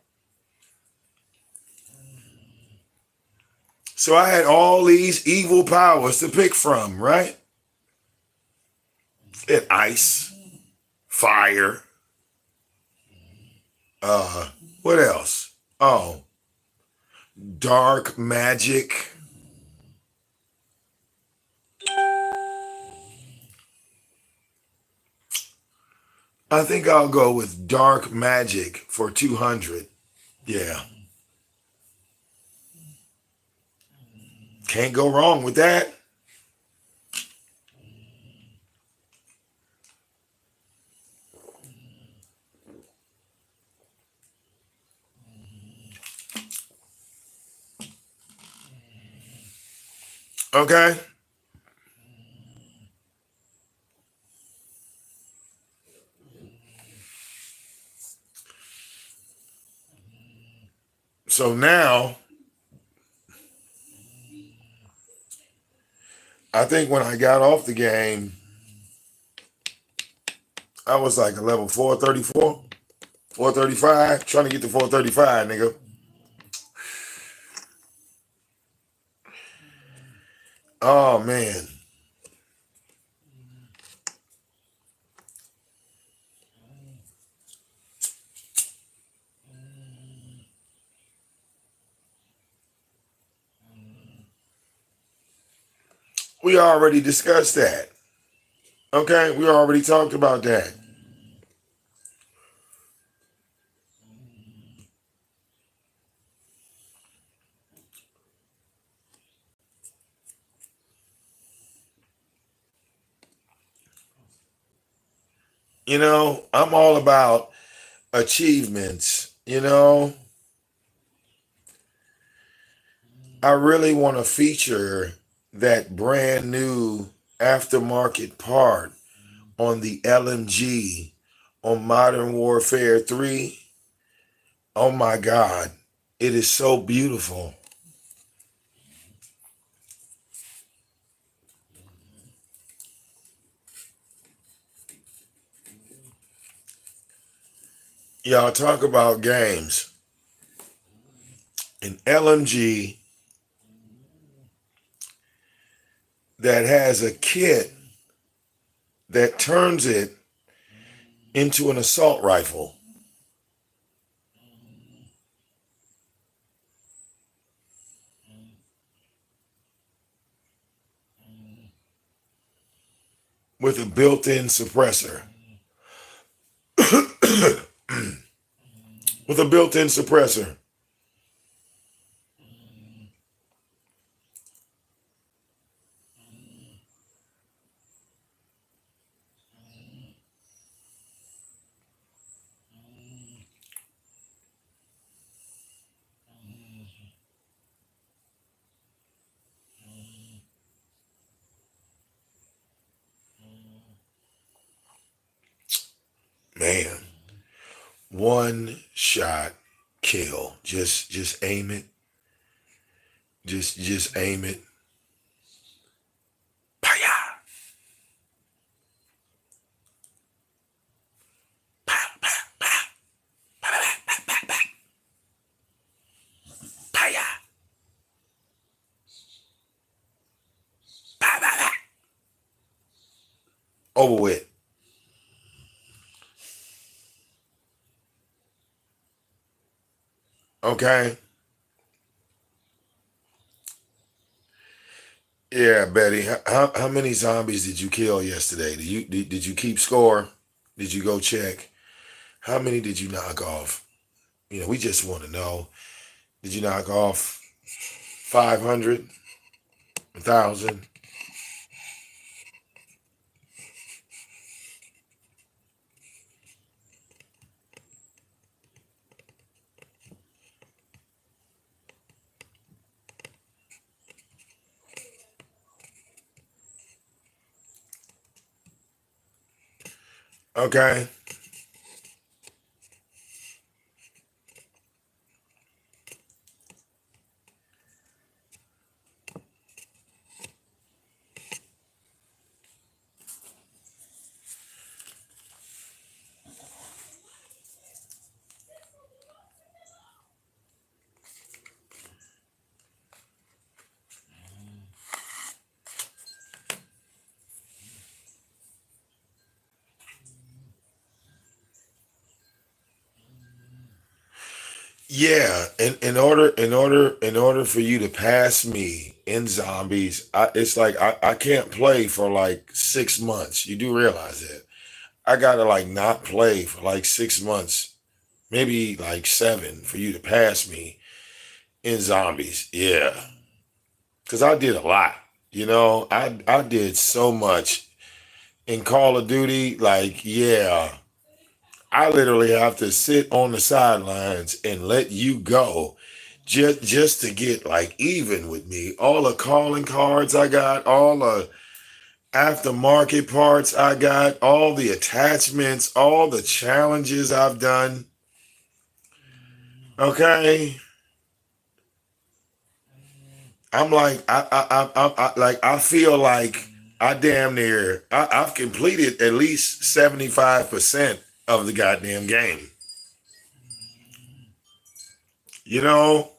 So I had all these evil powers to pick from, right? And ice, fire, what else? Oh, dark magic. I think I'll go with dark magic for 200. Yeah. Can't go wrong with that. Okay. So now, I think when I got off the game, I was like a level 434, 435, trying to get to 435, nigga. Oh, man. We already discussed that. Okay, we already talked about that. You know, I'm all about achievements, you know. I really want to feature that brand new aftermarket part on the LMG on Modern Warfare 3. Oh my God, it is so beautiful. Y'all talk about games. An LMG that has a kit that turns it into an assault rifle. With a built-in suppressor. With a built-in suppressor. Man, one shot kill. Just aim it. Just aim it. Paya. Over with. Okay. Yeah, Betty. How many zombies did you kill yesterday? Did you keep score? Did you go check? How many did you knock off? You know, we just want to know. Did you knock off 500, 1,000? Okay. Yeah, in order for you to pass me in zombies, it's like I can't play for like 6 months. You do realize that. I gotta like not play for like 6 months, maybe like 7 for you to pass me in zombies. Yeah. Cause I did a lot. You know, I did so much in Call of Duty, like, yeah. I literally have to sit on the sidelines and let you go just to get like even with me. All the calling cards I got, all the aftermarket parts I got, all the attachments, all the challenges I've done. Okay. I'm like, I feel like I damn near, I've completed at least 75% of the goddamn game. You know,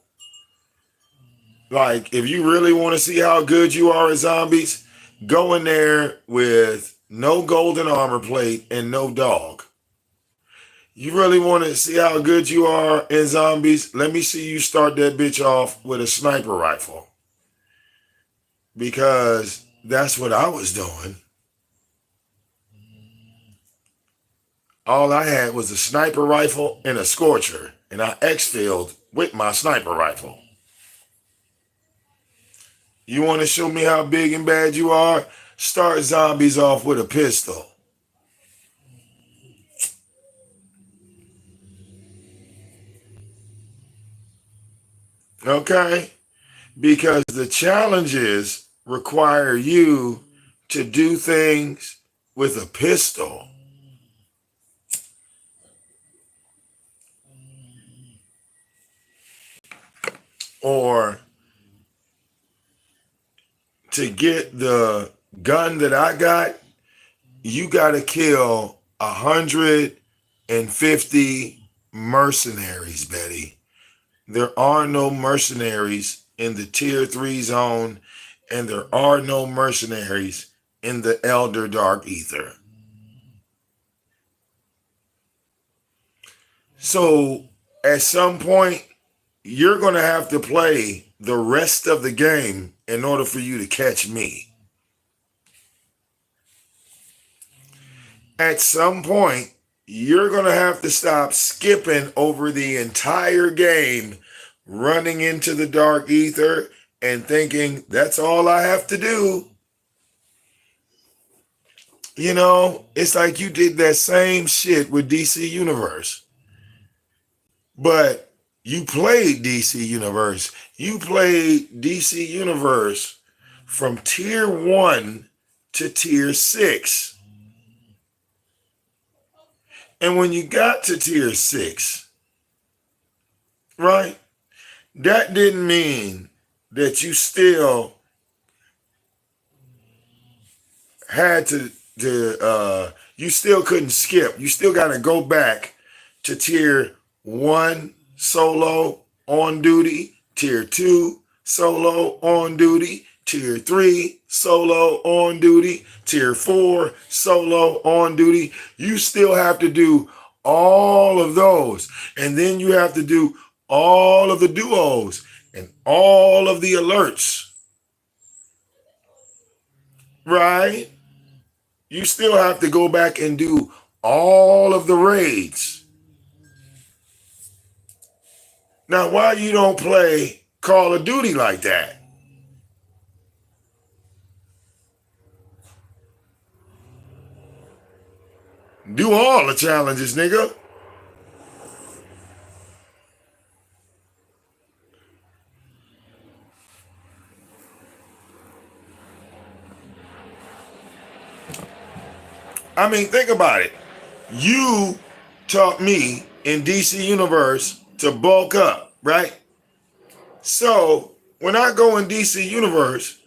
like, if you really want to see how good you are at zombies, go in there with no golden armor plate and no dog. You really want to see how good you are in zombies? Let me see you start that bitch off with a sniper rifle. Because that's what I was doing. All I had was a sniper rifle and a scorcher, and I exfilled with my sniper rifle. You want to show me how big and bad you are? Start zombies off with a pistol. Okay? Because the challenges require you to do things with a pistol. Or to get the gun that I got, you got to kill 150 mercenaries, Betty. There are no mercenaries in the tier 3 zone, and there are no mercenaries in the Elder Dark Ether. So at some point, you're going to have to play the rest of the game in order for you to catch me. At some point, you're going to have to stop skipping over the entire game, running into the dark ether and thinking that's all I have to do. You know, it's like you did that same shit with DC Universe. But you played DC Universe. You played DC Universe from tier 1 to tier 6. And when you got to tier 6, right, that didn't mean that you still had you still couldn't skip. You still got to go back to tier 1 solo on duty, tier 2 solo on duty, Tier 3, solo on duty. Tier 4, solo on duty. You still have to do all of those. And then you have to do all of the duos and all of the alerts. Right? You still have to go back and do all of the raids. Now, why you don't play Call of Duty like that? Do all the challenges, nigga. I mean, think about it. You taught me in DC Universe to bulk up, right? So when I go in DC Universe,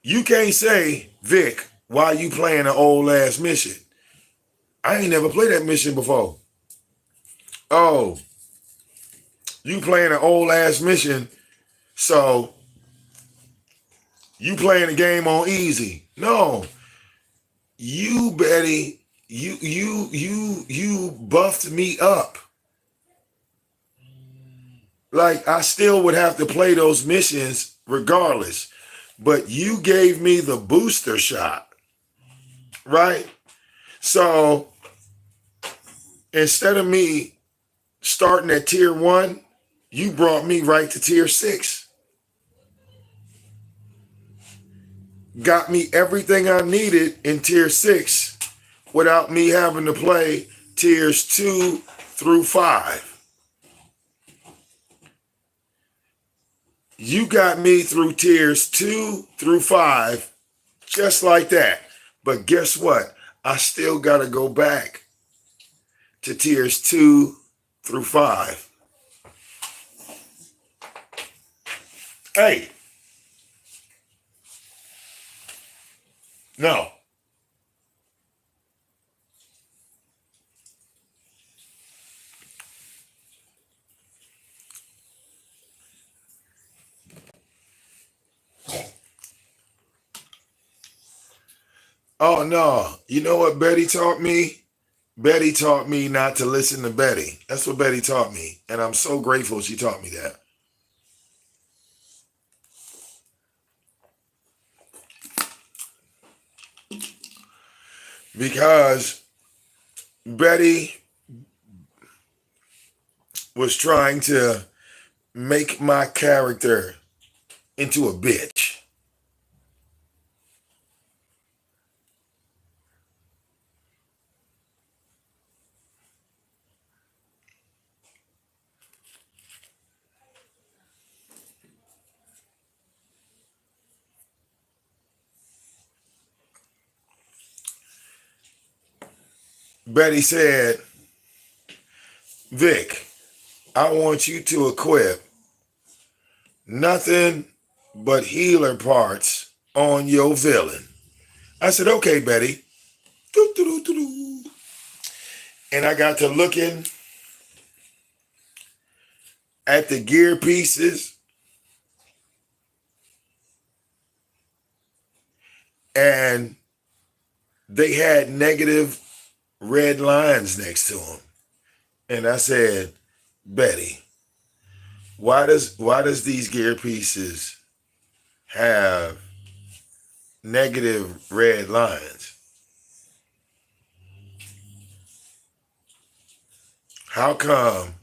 you can't say, Vic, why you playing an old ass mission? I ain't never played that mission before. Oh, you playing an old ass mission, so you playing the game on easy. No, you, Betty, you buffed me up. Like, I still would have to play those missions regardless, but you gave me the booster shot, right? So instead of me starting at tier 1, you brought me right to tier 6. Got me everything I needed in tier 6 without me having to play tiers 2 through 5. You got me through tiers 2 through 5 just like that. But guess what? I still got to go back to tiers 2 through 5. Hey. No. Oh, no. You know what Betty taught me? Betty taught me not to listen to Betty. That's what Betty taught me. And I'm so grateful she taught me that. Because Betty was trying to make my character into a bitch. Betty said, Vic, I want you to equip nothing but healer parts on your villain. I said, okay, Betty. And I got to looking at the gear pieces, and they had negative red lines next to them. And I said, Betty, why does these gear pieces have negative red lines? How come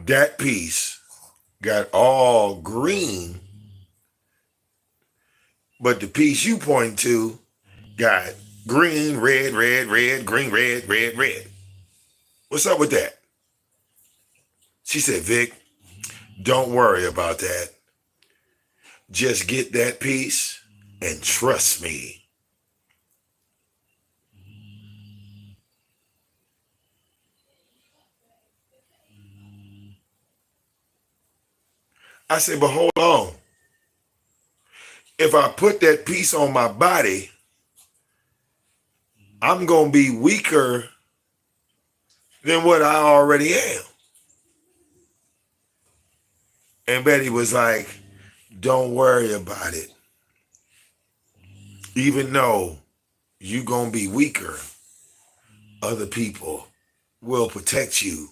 that piece got all green, but the piece you point to got green, red, red, red, green, red, red, red? What's up with that? She said, Vic, don't worry about that. Just get that piece and trust me. I said, but hold on. If I put that piece on my body, I'm going to be weaker than what I already am. And Betty was like, don't worry about it. Even though you gonna be weaker, other people will protect you.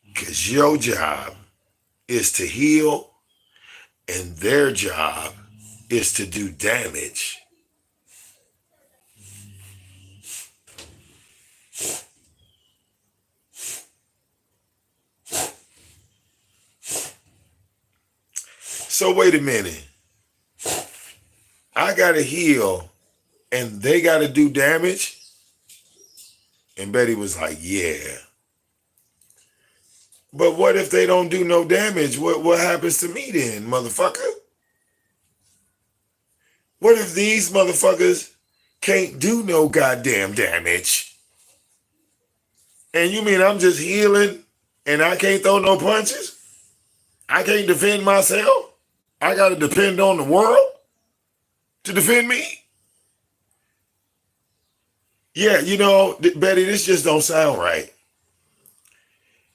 Because your job is to heal and their job is to do damage. So wait a minute. I gotta heal and they gotta do damage? And Betty was like, yeah. But what if they don't do no damage? What happens to me then, motherfucker? What if these motherfuckers can't do no goddamn damage? And you mean I'm just healing and I can't throw no punches? I can't defend myself? I gotta depend on the world to defend me? Yeah, you know, Betty, this just don't sound right.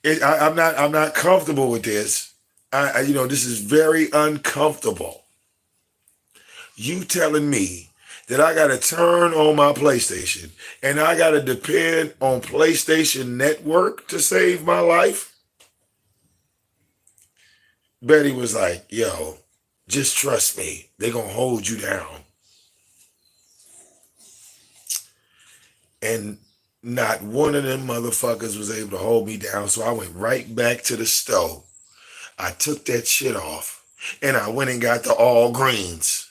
I'm not comfortable with this. This is very uncomfortable. You telling me that I got to turn on my PlayStation and I got to depend on PlayStation Network to save my life? Betty was like, yo, just trust me. They're going to hold you down. And not one of them motherfuckers was able to hold me down. So I went right back to the stove. I took that shit off and I went and got the all greens.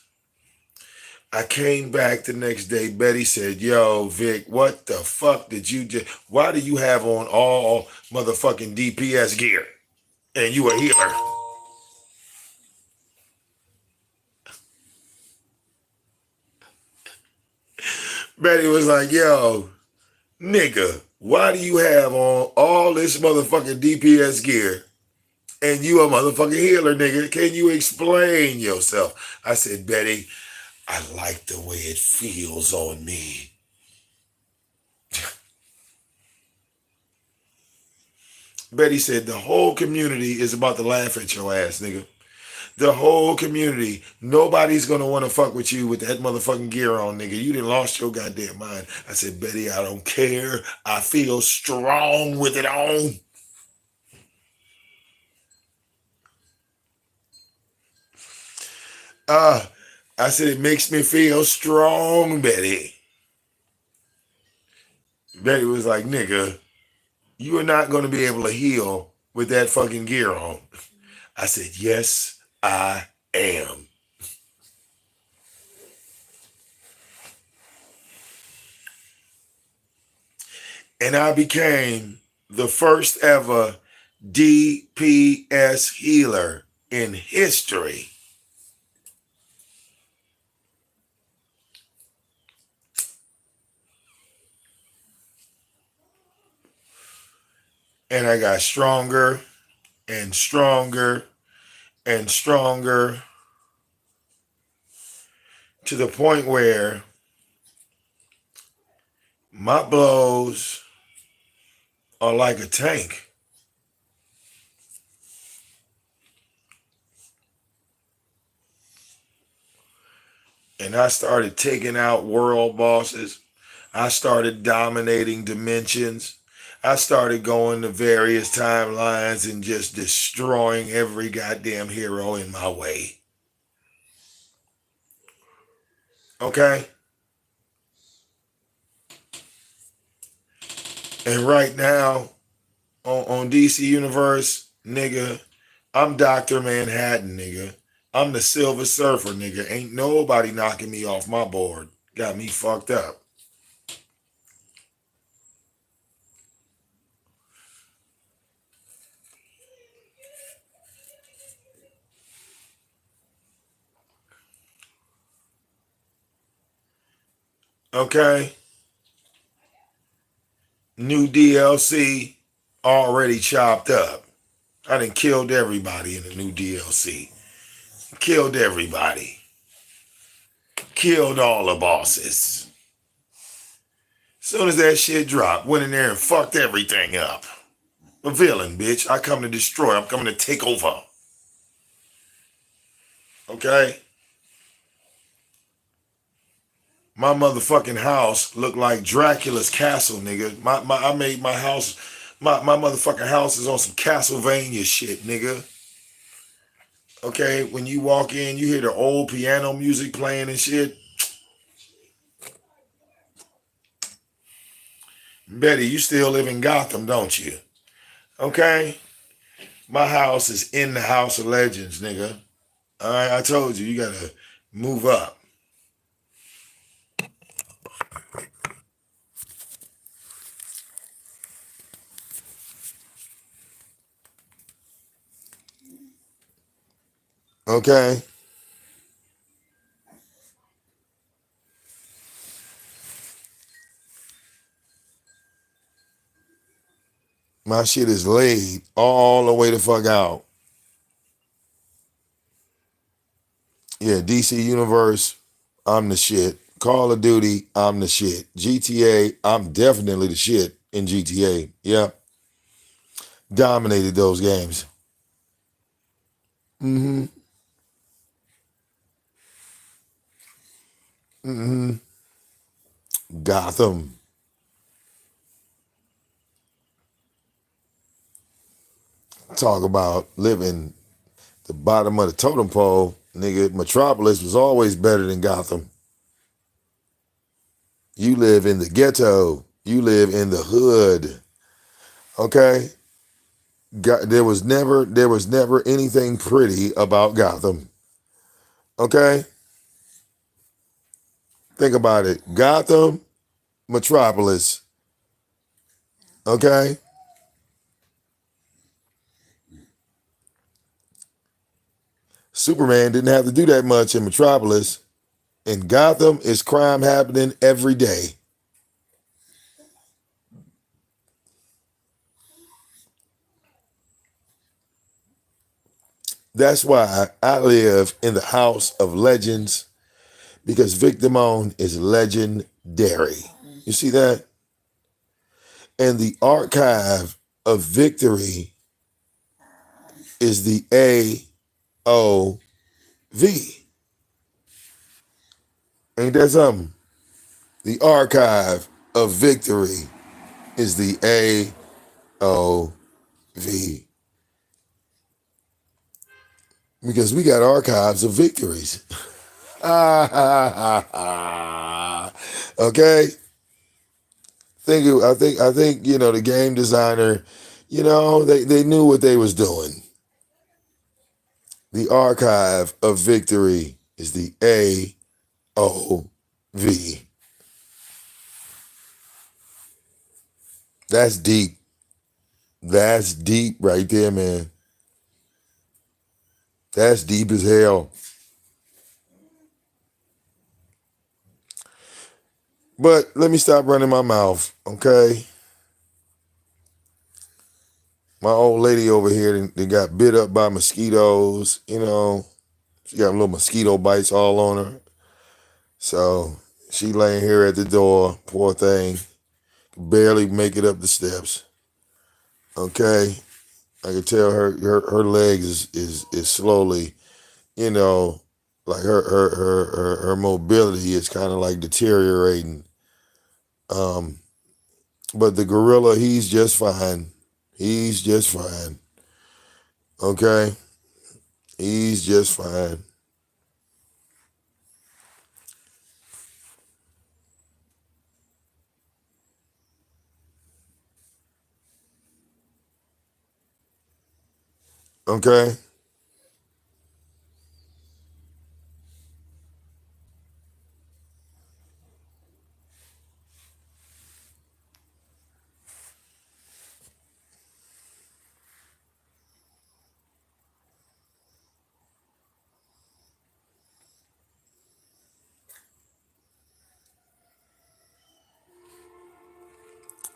I came back the next day. Betty said, yo, Vic, what the fuck did you do? Why do you have on all motherfucking DPS gear? And you a healer. Betty was like, yo, nigga, why do you have on all this motherfucking DPS gear? And you a motherfucking healer, nigga. Can you explain yourself? I said, Betty, I like the way it feels on me. Betty said, the whole community is about to laugh at your ass, nigga. The whole community. Nobody's going to want to fuck with you with that motherfucking gear on, nigga. You done lost your goddamn mind. I said, Betty, I don't care. I feel strong with it on. I said, it makes me feel strong, Betty. Betty was like, nigga, you are not going to be able to heal with that fucking gear on. I said, yes, I am. And I became the first ever DPS healer in history. And I got stronger and stronger and stronger to the point where my blows are like a tank. And I started taking out world bosses. I started dominating dimensions. I started going to various timelines and just destroying every goddamn hero in my way. Okay? And right now, on DC Universe, nigga, I'm Dr. Manhattan, nigga. I'm the Silver Surfer, nigga. Ain't nobody knocking me off my board. Got me fucked up. Okay? New DLC already chopped up. I done killed everybody in the new DLC. Killed everybody. Killed all the bosses. Soon as that shit dropped, went in there and fucked everything up. A villain, bitch. I come to destroy. I'm coming to take over. Okay? My motherfucking house looked like Dracula's castle, nigga. I made my house, my motherfucking house is on some Castlevania shit, nigga. Okay? When you walk in, you hear the old piano music playing and shit. Betty, you still live in Gotham, don't you? Okay? My house is in the House of Legends, nigga. All right, I told you, you gotta move up. Okay? My shit is laid all the way the fuck out. Yeah, DC Universe, I'm the shit. Call of Duty, I'm the shit. GTA, I'm definitely the shit in GTA. Yeah. Dominated those games. Mm-hmm. Mm-hmm. Gotham. Talk about living the bottom of the totem pole. Nigga, Metropolis was always better than Gotham. You live in the ghetto. You live in the hood. Okay? There was never anything pretty about Gotham. Okay? Think about it. Gotham, Metropolis. Okay? Superman didn't have to do that much in Metropolis. In Gotham, is crime happening every day. That's why I live in the House of Legends, because VicDamoane is legendary. You see that? And the archive of victory is the AOV. Ain't that something? The archive of victory is the AOV. Because we got archives of victories. Okay? I think, the game designer, they knew what they was doing. The archive of victory is the AOV. That's deep. That's deep right there, man. That's deep as hell. But let me stop running my mouth, okay? My old lady over here, they got bit up by mosquitoes, She got little mosquito bites all on her. So she laying here at the door, poor thing. Barely make it up the steps. Okay? I can tell her legs is slowly, like her mobility is kind of like deteriorating. But the gorilla, he's just fine. He's just fine. Okay? He's just fine. Okay?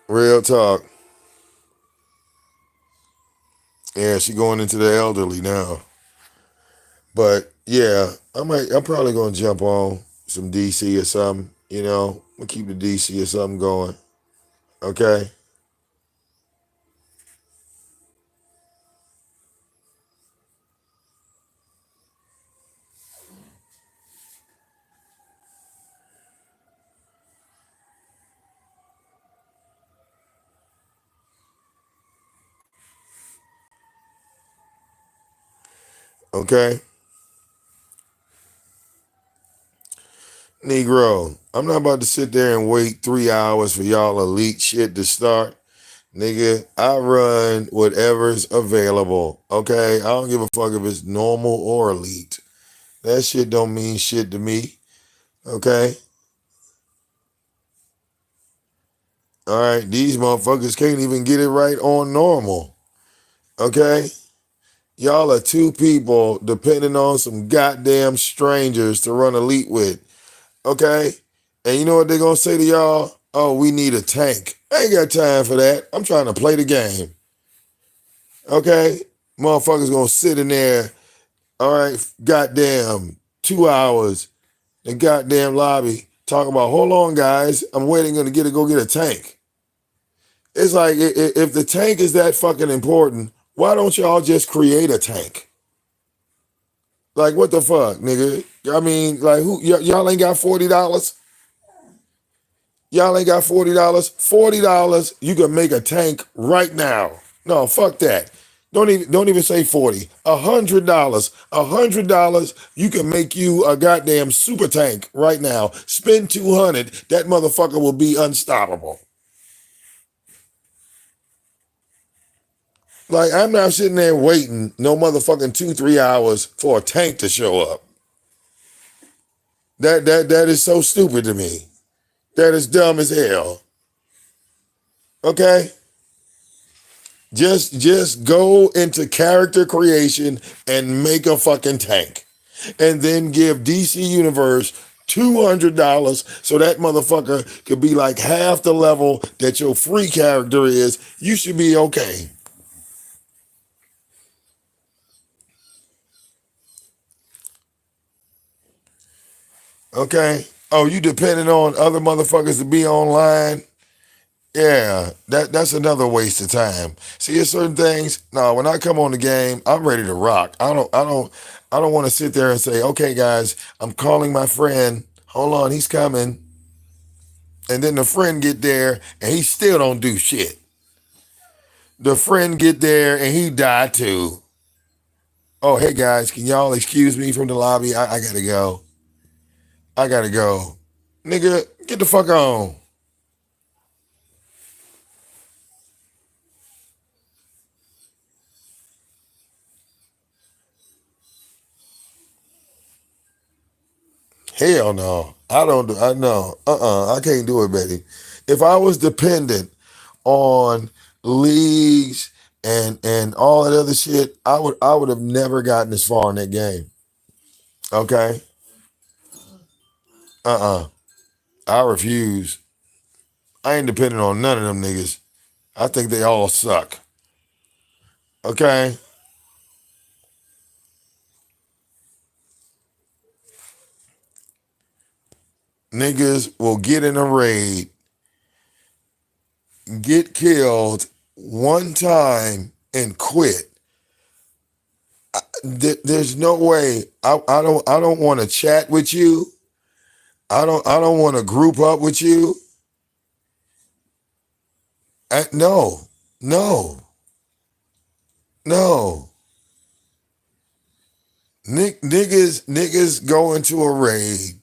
Real talk. Yeah, she going into the elderly now. But yeah, I'm probably gonna jump on some DC or something. You know, we'll keep the DC or something going. Okay. Okay. Negro, I'm not about to sit there and wait 3 hours for y'all elite shit to start. Nigga, I run whatever's available. Okay. I don't give a fuck if it's normal or elite. That shit don't mean shit to me. Okay. All right. These motherfuckers can't even get it right on normal. Okay. Y'all are two people depending on some goddamn strangers to run elite with. Okay? And you know what they're gonna say to y'all? Oh, we need a tank. I ain't got time for that. I'm trying to play the game. Okay? Motherfuckers gonna sit in there, all right, goddamn 2 hours in goddamn lobby talking about, hold on, guys, I'm waiting to go get a tank. It's like if the tank is that fucking important, why don't y'all just create a tank? Like, what the fuck, nigga? I mean, like, y'all ain't got $40? Y'all ain't got $40? $40, you can make a tank right now. No, fuck that. Don't even say 40. $100. $100, you can make you a goddamn super tank right now. Spend 200, that motherfucker will be unstoppable. Like, I'm not sitting there waiting no motherfucking 2-3 hours for a tank to show up. That is so stupid to me. That is dumb as hell. Okay? Just go into character creation and make a fucking tank. And then give DC Universe $200 so that motherfucker could be like half the level that your free character is. You should be okay. Okay? Oh, you depending on other motherfuckers to be online? Yeah, that's another waste of time. See, there's certain things. No, when I come on the game, I'm ready to rock. I don't want to sit there and say, okay, guys, I'm calling my friend. Hold on, he's coming. And then the friend get there and he still don't do shit. The friend get there and he died too. Oh, hey guys, can y'all excuse me from the lobby? I gotta go. I gotta go. Nigga, get the fuck on. Hell no. I don't do I know. I can't do it, Betty. If I was dependent on leagues and all that other shit, I would have never gotten this far in that game. Okay? Uh-uh. I refuse. I ain't dependent on none of them niggas. I think they all suck. Okay? Niggas will get in a raid, get killed one time, and quit. There's no way. I don't want to chat with you. I don't want to group up with you. No. No. No. Niggas go into a raid,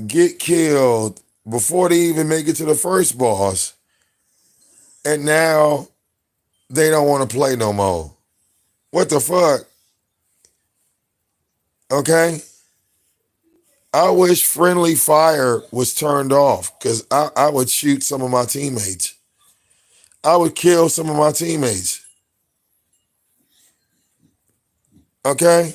get killed before they even make it to the first boss, and now they don't want to play no more. What the fuck? Okay? I wish friendly fire was turned off because I would shoot some of my teammates. I would kill some of my teammates. Okay?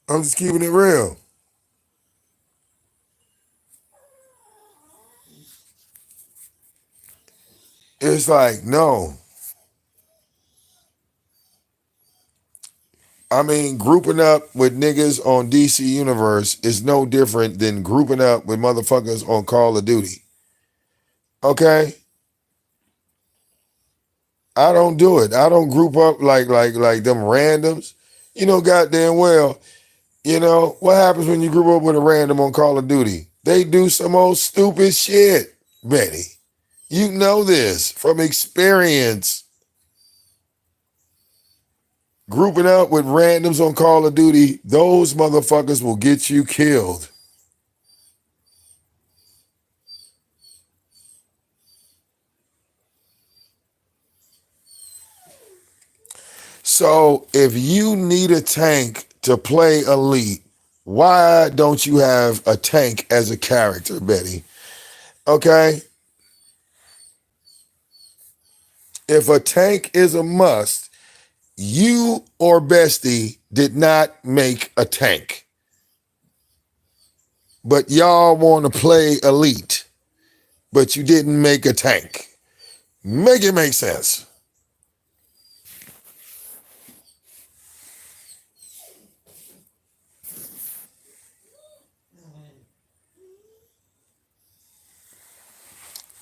I'm just keeping it real. It's like, no. I mean, grouping up with niggas on DC Universe is no different than grouping up with motherfuckers on Call of Duty. Okay? I don't do it. I don't group up like them randoms. You know goddamn well, you know, what happens when you group up with a random on Call of Duty? They do some old stupid shit, Betty. You know this from experience. Grouping up with randoms on Call of Duty, those motherfuckers will get you killed. So if you need a tank to play Elite, why don't you have a tank as a character, Betty? Okay? If a tank is a must, you or Bestie did not make a tank. But y'all want to play Elite, but you didn't make a tank. Make it make sense.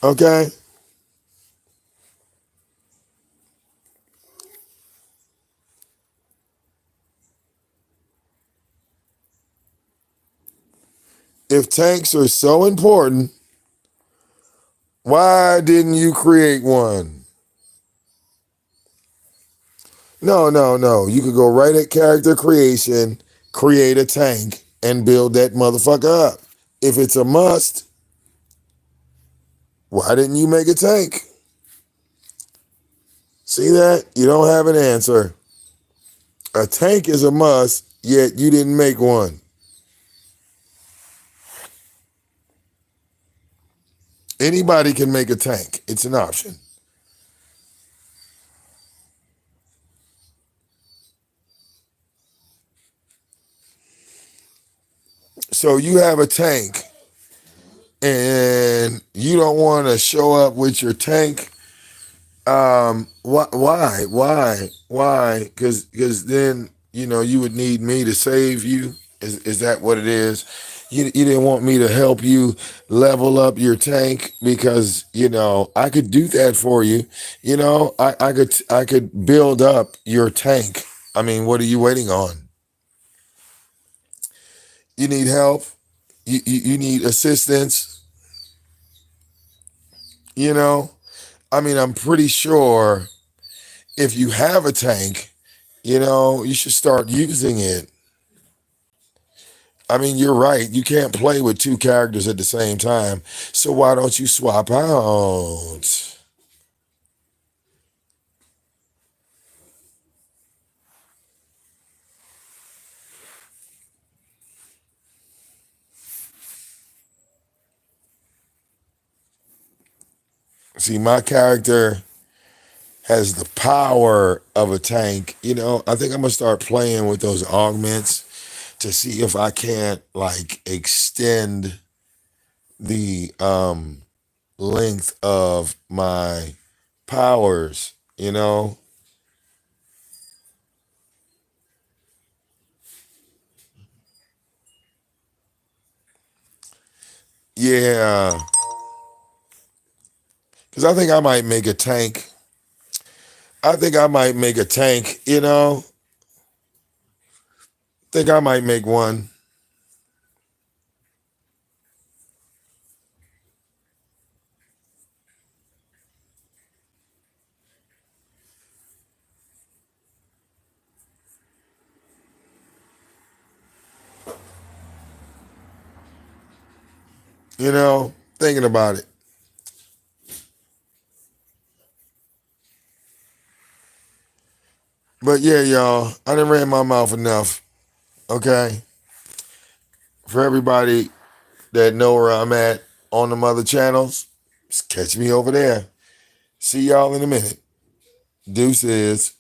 Okay? If tanks are so important, why didn't you create one? No. You could go right at character creation, create a tank, and build that motherfucker up. If it's a must, why didn't you make a tank? See that? You don't have an answer. A tank is a must, yet you didn't make one. Anybody can make a tank. It's an option. So you have a tank and you don't want to show up with your tank. Why? Because then, you know, you would need me to save you. Is that what it is? You didn't want me to help you level up your tank because, you know, I could do that for you. You know, I could build up your tank. I mean, what are you waiting on? You need help. You need assistance. You know, I mean, I'm pretty sure if you have a tank, you know, you should start using it. I mean, you're right. You can't play with two characters at the same time. So why don't you swap out? See, my character has the power of a tank. You know, I think I'm gonna start playing with those augments to see if I can't like extend the length of my powers, you know? Yeah. Cause I think I might make a tank. I think I might make a tank, you know? Think I might make one. You know, thinking about it. But yeah, y'all, I done ran my mouth enough. Okay? For everybody that know where I'm at on the other channels, just catch me over there. See y'all in a minute. Deuces.